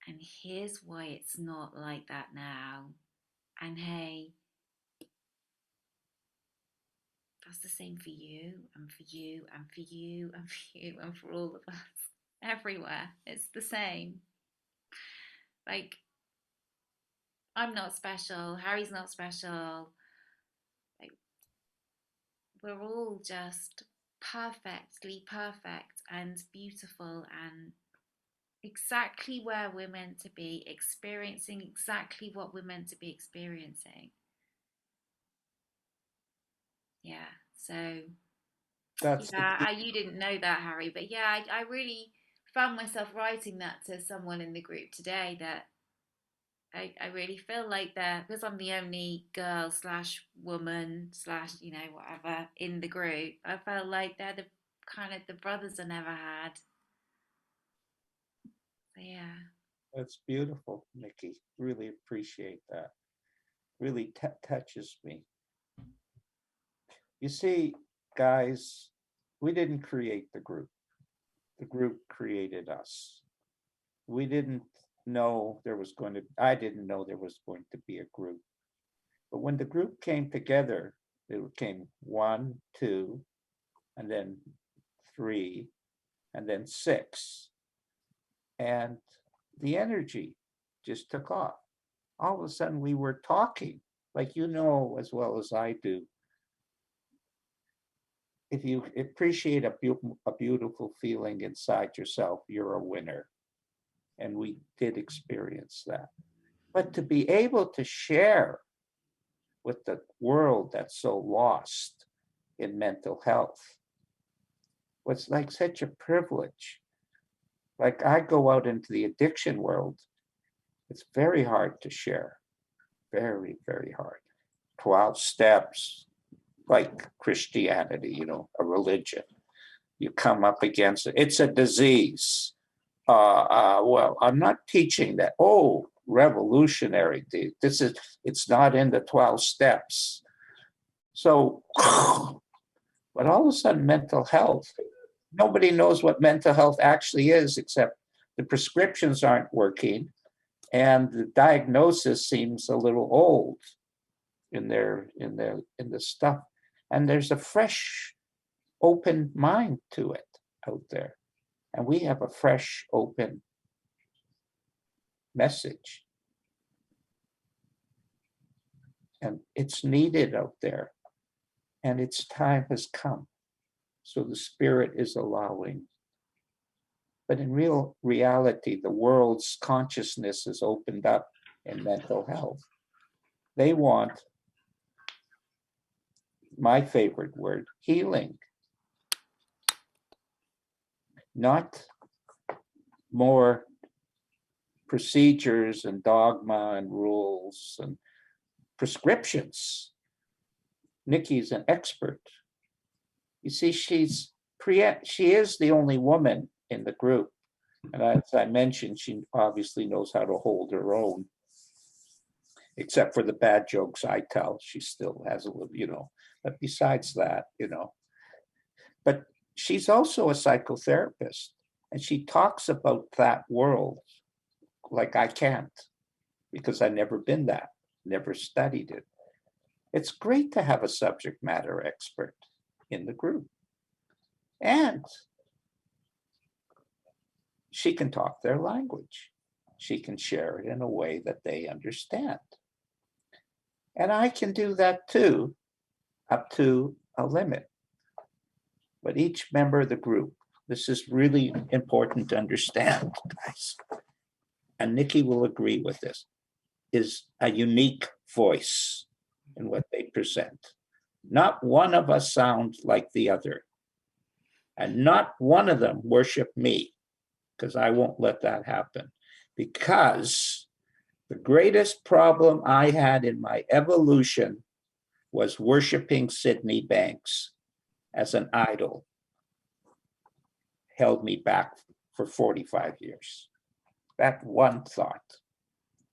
And here's why it's not like that now. And hey, that's the same for you and for you and for you and for you and for all of us. Everywhere. It's the same. Like, I'm not special. Harry's not special. Like, we're all just perfectly perfect and beautiful and exactly where we're meant to be, experiencing exactly what we're meant to be experiencing. Yeah, so That's yeah, you didn't know that, Harry, but yeah, I really found myself writing that to someone in the group today, that I really feel like that because I'm the only girl slash woman slash, whatever in the group. I felt like they're the kind of the brothers I never had. So yeah. That's beautiful, Nikki. Really appreciate that. Really touches me. You see, guys, we didn't create the group. The group created us. We didn't know I didn't know there was going to be a group. But when the group came together, it came 1, 2, and then 3, and then 6. And the energy just took off. All of a sudden we were talking, like you know as well as I do. If you appreciate a beautiful feeling inside yourself, you're a winner. And we did experience that. But to be able to share with the world that's so lost in mental health was like such a privilege. Like I go out into the addiction world, it's very hard to share. Very, very hard. 12 steps, like Christianity, a religion. You come up against it. It's a disease. Well, I'm not teaching that. Oh, revolutionary. It's not in the 12 steps. So, but all of a sudden, mental health, nobody knows what mental health actually is, except the prescriptions aren't working and the diagnosis seems a little old in the stuff. And there's a fresh, open mind to it out there. And we have a fresh, open message. And it's needed out there. And its time has come. So the Spirit is allowing. But in reality, the world's consciousness is opened up in mental health. They want, my favorite word, healing. Not more procedures and dogma and rules and prescriptions. Nikki's an expert. You see, she is the only woman in the group. And as I mentioned, she obviously knows how to hold her own. Except for the bad jokes I tell, she still has a little, you know, but besides that, you know. But she's also a psychotherapist, and she talks about that world like I can't, because I've never been that, never studied it. It's great to have a subject matter expert in the group. And she can talk their language. She can share it in a way that they understand. And I can do that too, up to a limit. But each member of the group, this is really important to understand, guys, and Nikki will agree with this, is a unique voice in what they present. Not one of us sounds like the other. And not one of them worship me, because I won't let that happen. Because the greatest problem I had in my evolution was worshiping Sydney Banks as an idol. Held me back for 45 years. That one thought,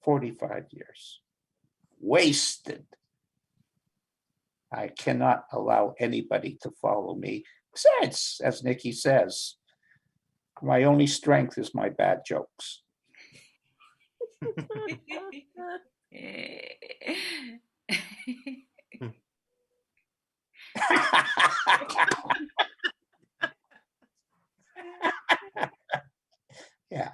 45 years, wasted. I cannot allow anybody to follow me. Besides, as Nikki says, my only strength is my bad jokes. Yeah.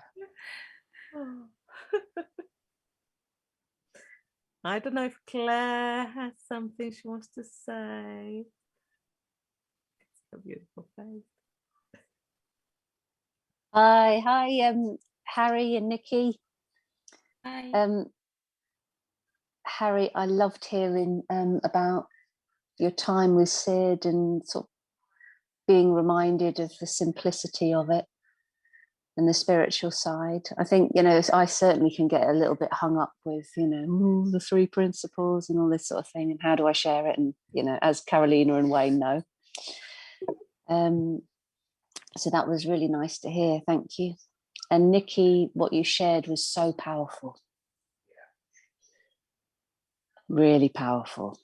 I don't know if Claire has something she wants to say. It's a beautiful face. Hi, Harry and Nikki. Hi. Harry, I loved hearing about your time with Sid and sort of being reminded of the simplicity of it and the spiritual side. I think, you know, I certainly can get a little bit hung up with, you know, the 3 principles and all this sort of thing, and how do I share it? And, you know, as Carolina and Wayne know. So that was really nice to hear. Thank you. And Nikki, what you shared was so powerful. Really powerful.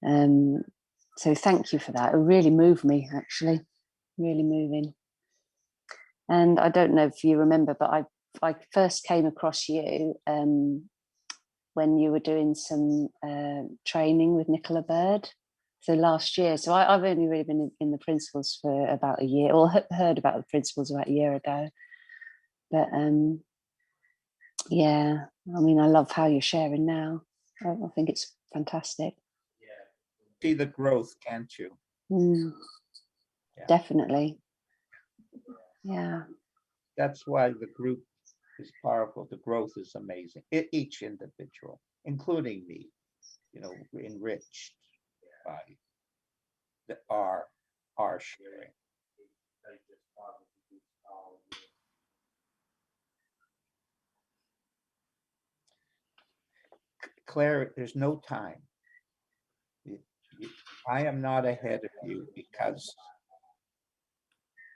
So thank you for that. It really moved me, actually. Really moving. And I don't know if you remember, but I first came across you when you were doing some training with Nicola Bird. So last year. So I've only really been in the principles for about a year, or heard about the principles about a year ago. But yeah, I mean, I love how you're sharing now. I think it's fantastic. See the growth, can't you? Yeah. Definitely. Yeah. That's why the group is powerful. The growth is amazing. Each individual, including me, you know, enriched by our sharing. Claire, there's no time. I am not ahead of you because,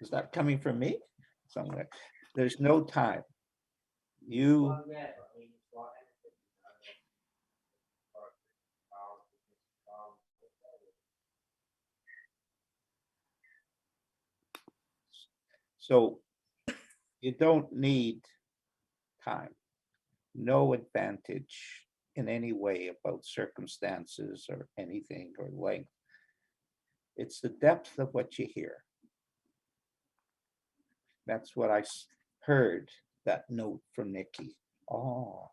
is that coming from me? Somewhere. There's no time. You so you don't need time. No advantage in any way about circumstances or anything or length. It's the depth of what you hear. That's what I heard, that note from Nikki. Oh.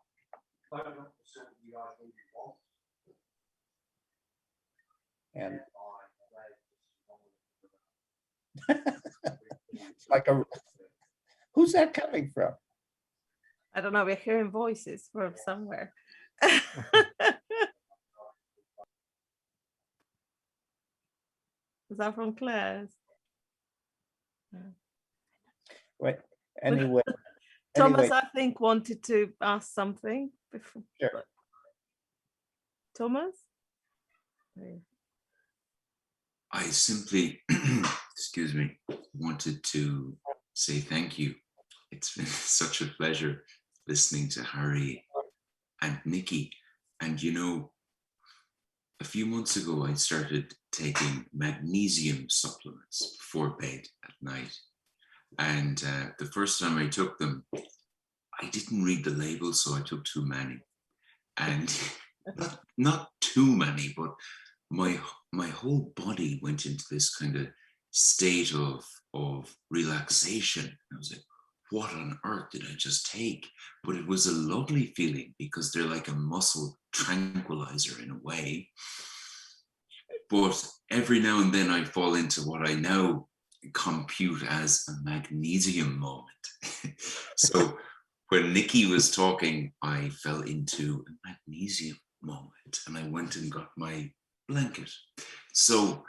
And it's like who's that coming from? I don't know, we're hearing voices from somewhere. Is that from Claire's? Right. Anyway, Thomas, Anyway, I think, wanted to ask something before. Sure. Thomas? I simply, excuse me, wanted to say thank you. It's been such a pleasure listening to Harry and Nikki. And you know, a few months ago, I started taking magnesium supplements before bed at night. And the first time I took them, I didn't read the label, so I took too many. And not too many, but my whole body went into this kind of state of relaxation. I was like, what on earth did I just take? But it was a lovely feeling because they're like a muscle tranquilizer in a way. But every now and then I fall into what I now compute as a magnesium moment. So when Nikki was talking, I fell into a magnesium moment and I went and got my blanket. So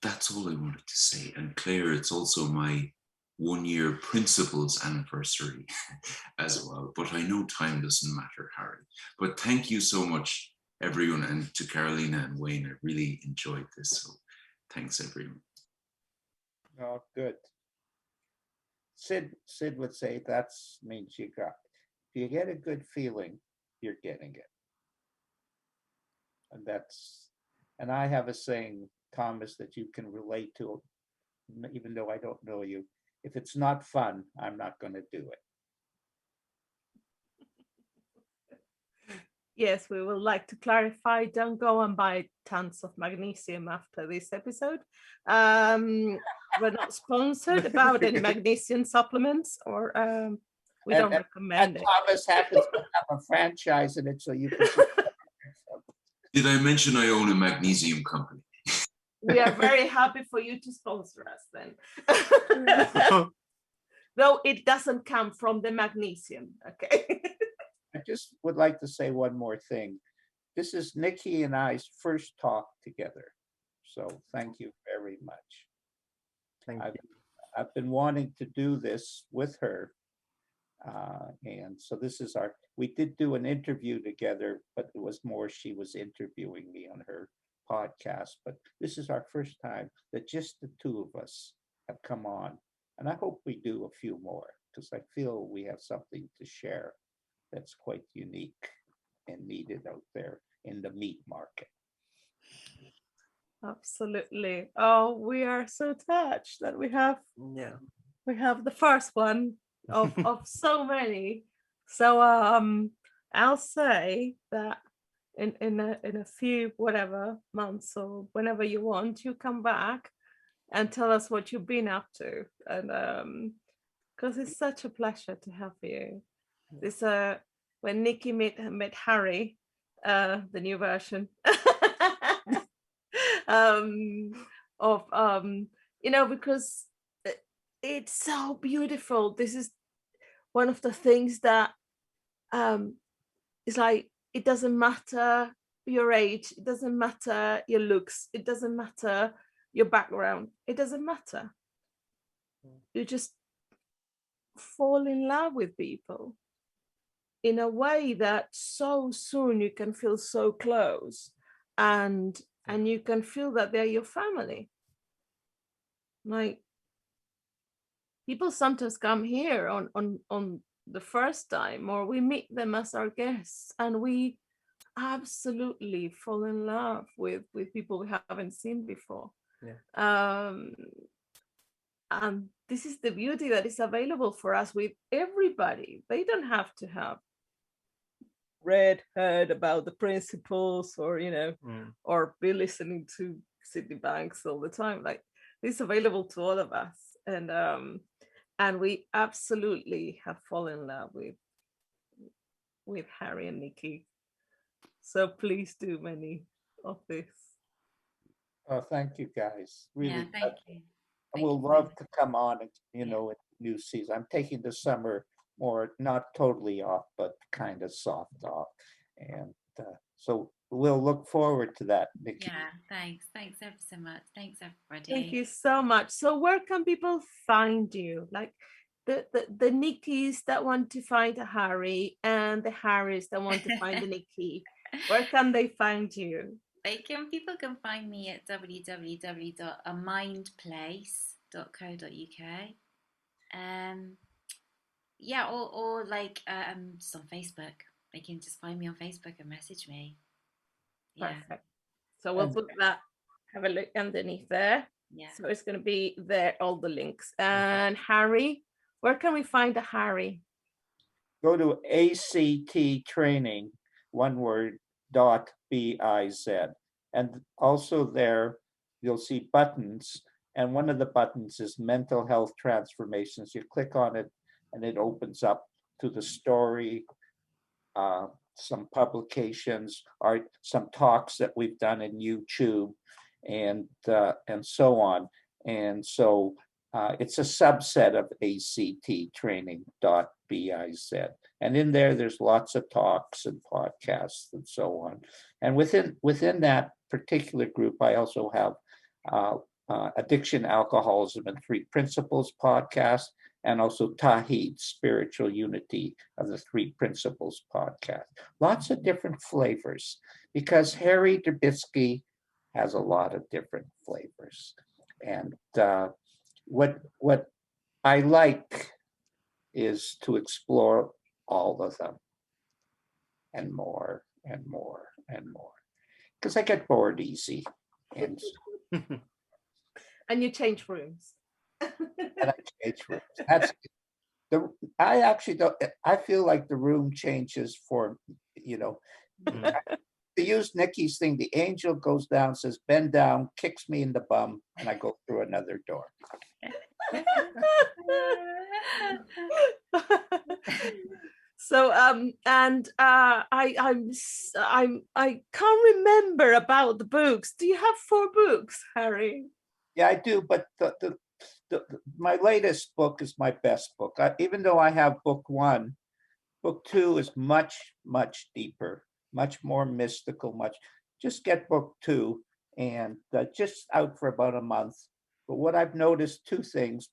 that's all I wanted to say. And Claire, it's also my 1-year principal's anniversary as well. But I know time doesn't matter, Harry. But thank you so much, everyone, and to Carolina and Wayne. I really enjoyed this. So thanks, everyone. Oh, good. Sid would say that means you got. If you get a good feeling, you're getting it. And I have a saying, Thomas, that you can relate to, even though I don't know you. If it's not fun, I'm not going to do it. Yes, we would like to clarify, don't go and buy tons of magnesium after this episode. We're not sponsored about any magnesium supplements, or we don't recommend it. Thomas happens to have a franchise in it, so you can. Did I mention I own a magnesium company? We are very happy for you to sponsor us then. Though it doesn't come from the magnesium, okay? I just would like to say one more thing. This is Nikki and I's first talk together. So thank you very much. Thank you. I've been wanting to do this with her. And so this is we did do an interview together, but it was more she was interviewing me on her podcast. But this is our first time that just the two of us have come on. And I hope we do a few more because I feel we have something to share that's quite unique and needed out there in the meat market. Absolutely. Oh, we are so touched that we have the first one of so many. So I'll say that in a few whatever months or whenever you want, you come back and tell us what you've been up to, and because it's such a pleasure to have you. This when Nikki met Harry, the new version of because it's so beautiful. This is one of the things that is like, it doesn't matter your age, it doesn't matter your looks, it doesn't matter your background, it doesn't matter. You just fall in love with people in a way that so soon you can feel so close, and you can feel that they're your family. Like, people sometimes come here on the first time, or we meet them as our guests, and we absolutely fall in love with people we haven't seen before. And this is the beauty that is available for us with everybody. They don't have to have heard about the principles, or or be listening to Sydney Banks all the time. Like, it's available to all of us, and we absolutely have fallen in love with Harry and Nikki. So please do many of this. Oh, thank you guys. Really, Yeah, thank you. I will love to come on, in new season. I'm taking the summer more, not totally off, but kind of soft off. And so we'll look forward to that, Nikki. Yeah, thanks. Thanks ever so much. Thanks, everybody. Thank you so much. So where can people find you? Like, the Nickies that want to find a Harry and the Harrys that want to find the Nikki, where can they find you? People can find me at www.amindplace.co.uk. Yeah, or like just on Facebook. They can just find me on Facebook and message me. Yeah. Perfect. So we'll put that, have a look underneath there. Yeah. So it's going to be there, all the links. And Harry, where can we find a Harry? Go to ACT training, one word, .biz. And also there, you'll see buttons. And one of the buttons is mental health transformations. You click on it and it opens up to the story, some publications, art, some talks that we've done in YouTube, and so on. And so it's a subset of acttraining.biz. And in there, there's lots of talks and podcasts and so on. And within that particular group, I also have Addiction, Alcoholism, and Three Principles podcast, and also Tahid, Spiritual Unity of the Three Principles podcast. Lots of different flavors, because Harry Derbitsky has a lot of different flavors. And what I like is to explore all of them, and more and more and more, because I get bored easy. And and you change rooms. And I change rooms. That's I actually don't. I feel like the room changes for, to use Nikki's thing. The angel goes down, says, "Bend down," kicks me in the bum, and I go through another door. So and I can't remember about the books. Do you have 4 books, Harry? Yeah, I do, but my latest book is my best book. Even though I have book 1, book 2 is much, much deeper, much more mystical, just get book 2, and just out for about a month. But what I've noticed, 2 things: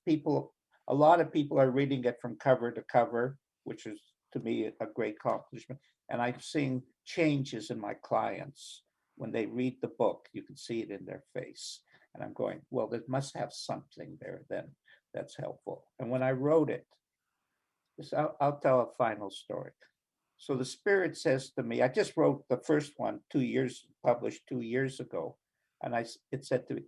a lot of people are reading it from cover to cover, which is to me a great accomplishment. And I'm seeing changes in my clients. When they read the book, you can see it in their face. And I'm going, well, there must have something there then that's helpful. And when I wrote it, I'll tell a final story. So the Spirit says to me, I just wrote the first one published 2 years ago. And it said to me,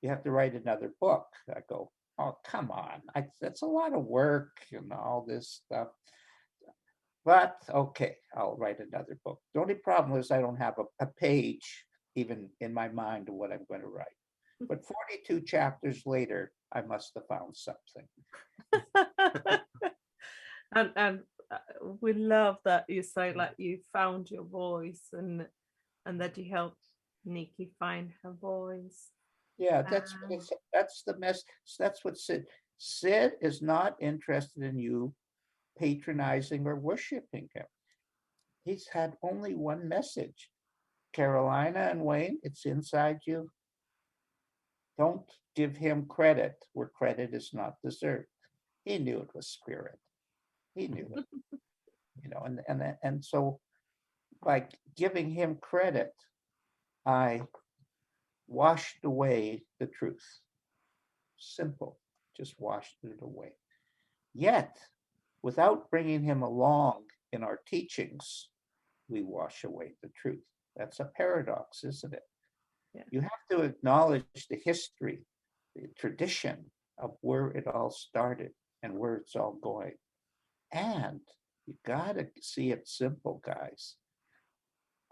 you have to write another book. I go, oh, come on. That's a lot of work and all this stuff. But okay, I'll write another book. The only problem is I don't have a page even in my mind of what I'm going to write. But 42 chapters later, I must have found something. and we love that you say like you found your voice and that you helped Nikki find her voice. Yeah, that's the mess. That's what Sid is not interested in you patronizing or worshiping him. He's had only one message. Carolina and Wayne, it's inside you. Don't give him credit where credit is not deserved. He knew it was spirit. He knew it. And so by giving him credit, I washed away the truth. Simple, just washed it away. Yet, without bringing him along in our teachings, we wash away the truth. That's a paradox, isn't it? Yeah. You have to acknowledge the history, the tradition of where it all started and where it's all going. And you gotta see it simple, guys.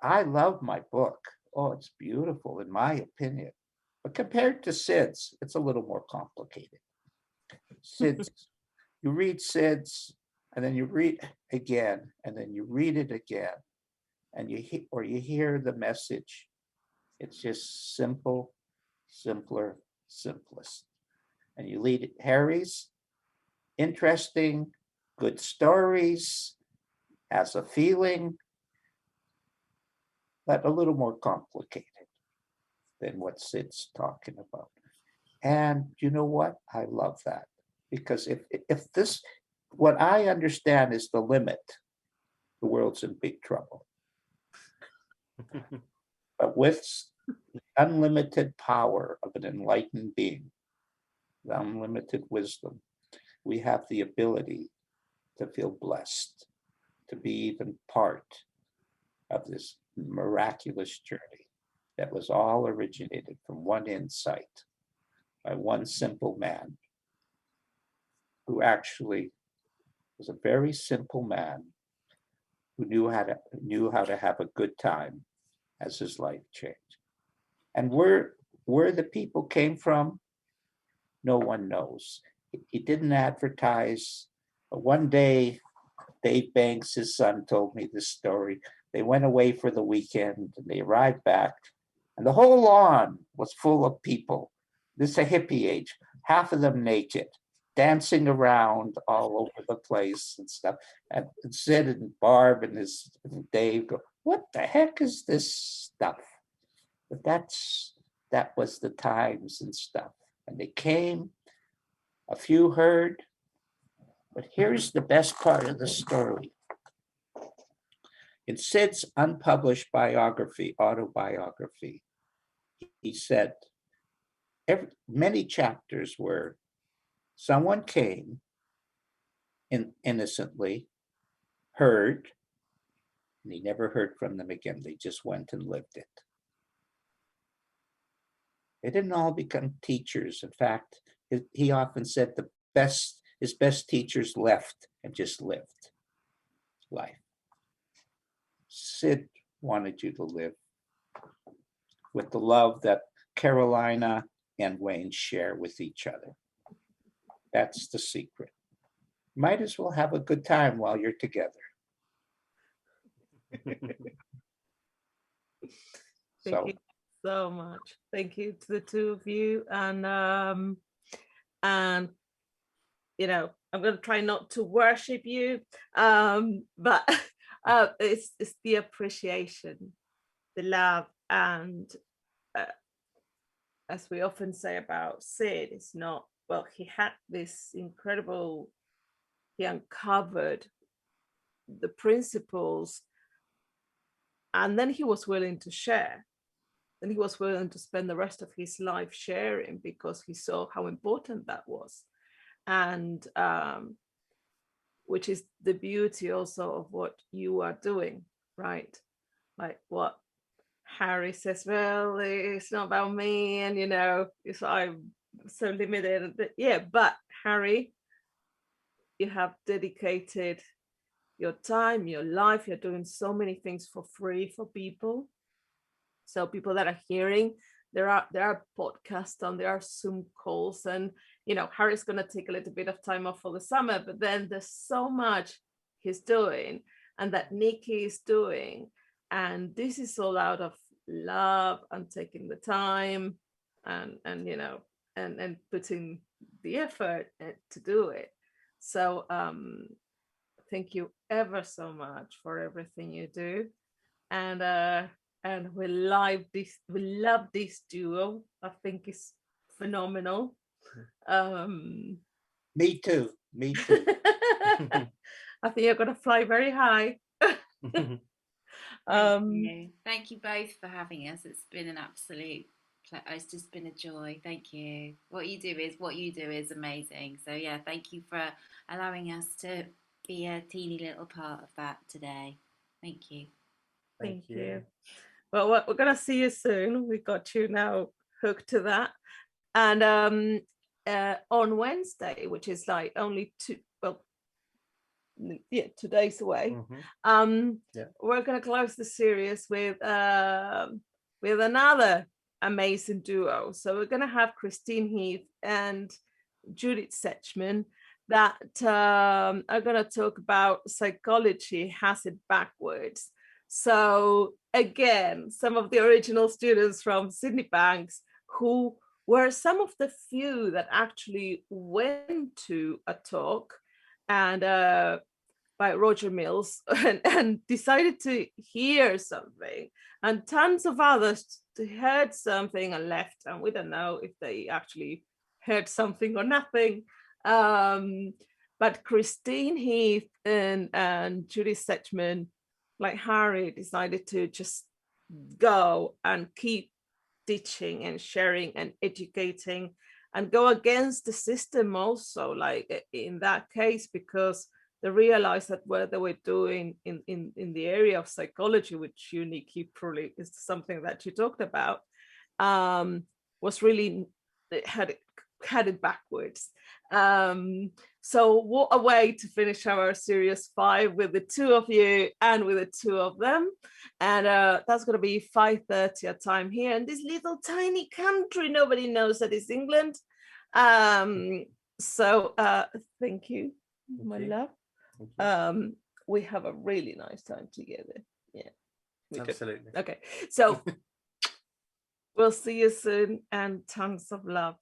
I love my book. Oh, it's beautiful in my opinion. But compared to Sid's, it's a little more complicated. Sid's, you read Sid's, and then you read again, and then you read it again, and you hear the message. It's just simple, simpler, simplest. And you read it. Harry's interesting, good stories, has a feeling, but a little more complicated than what Sid's talking about. And you know what? I love that, Because if this, what I understand is the limit, the world's in big trouble. But with the unlimited power of an enlightened being, the unlimited wisdom, we have the ability to feel blessed, to be even part of this miraculous journey that was all originated from one insight by one simple man who actually was a very simple man who knew how to have a good time as his life changed. And where the people came from, no one knows. He didn't advertise. One day, Dave Banks, his son, told me this story. They went away for the weekend and they arrived back, and the whole lawn was full of people. This is a hippie age, half of them naked, dancing around all over the place and stuff. And Sid and Barb and Dave go, "What the heck is this stuff?" But that was the times and stuff. And they came, a few heard, but here's the best part of the story. In Sid's unpublished autobiography, he said, many chapters where someone came innocently, heard, and he never heard from them again. They just went and lived it. They didn't all become teachers. In fact, he often said his best teachers left and just lived life. Sid wanted you to live with the love that Carolina and Wayne share with each other. That's the secret. Might as well have a good time while you're together. Thank you so much. Thank you to the two of you. And you know, I'm going to try not to worship you, but it's the appreciation, the love, and as we often say about Sid, it's not, well, he had this incredible, he uncovered the principles, and then he was willing to share. And he was willing to spend the rest of his life sharing because he saw how important that was. And which is the beauty also of what you are doing, right? Like what Harry says, well, it's not about me, and you know, it's I'm so limited. Yeah, but Harry, you have dedicated your time, your life, you're doing so many things for free for people. So people that are hearing, there are podcasts and there are Zoom calls, and you know, Harry's going to take a little bit of time off for the summer, but then there's so much he's doing and that Nikki is doing, and this is all out of love and taking the time and you know, and putting the effort to do it. So thank you ever so much for everything you do, and we love this duo. I think it's phenomenal. Me too. I think you're gonna fly very high. Thank you both for having us. It's been an absolute it's just been a joy. Thank you. What you do is amazing. So yeah, thank you for allowing us to be a teeny little part of that today. Thank you. Thank you. Well, we're gonna see you soon. We got you now hooked to that. And on Wednesday, which is like only 2 days away, we're gonna close the series with another amazing duo. So we're gonna have Christine Heath and Judith Setchman that are gonna talk about psychology has it backwards. So again, some of the original students from Sydney Banks who were some of the few that actually went to a talk and by Roger Mills and decided to hear something, and tons of others heard something and left, and we don't know if they actually heard something or nothing. But Christine Heath and Judy Setchman, like Harry, decided to just go and keep teaching and sharing and educating and go against the system also, like in that case, because they realized that what they were doing in the area of psychology, which you, Nikki, probably is something that you talked about, was really headed backwards. So what a way to finish our series 5 with the 2 of you and with the 2 of them. And that's going to be 5:30 at time here in this little tiny country. Nobody knows that it's England. So thank you, my love. We have a really nice time together. Yeah, absolutely. Okay, so we'll see you soon, and tons of love.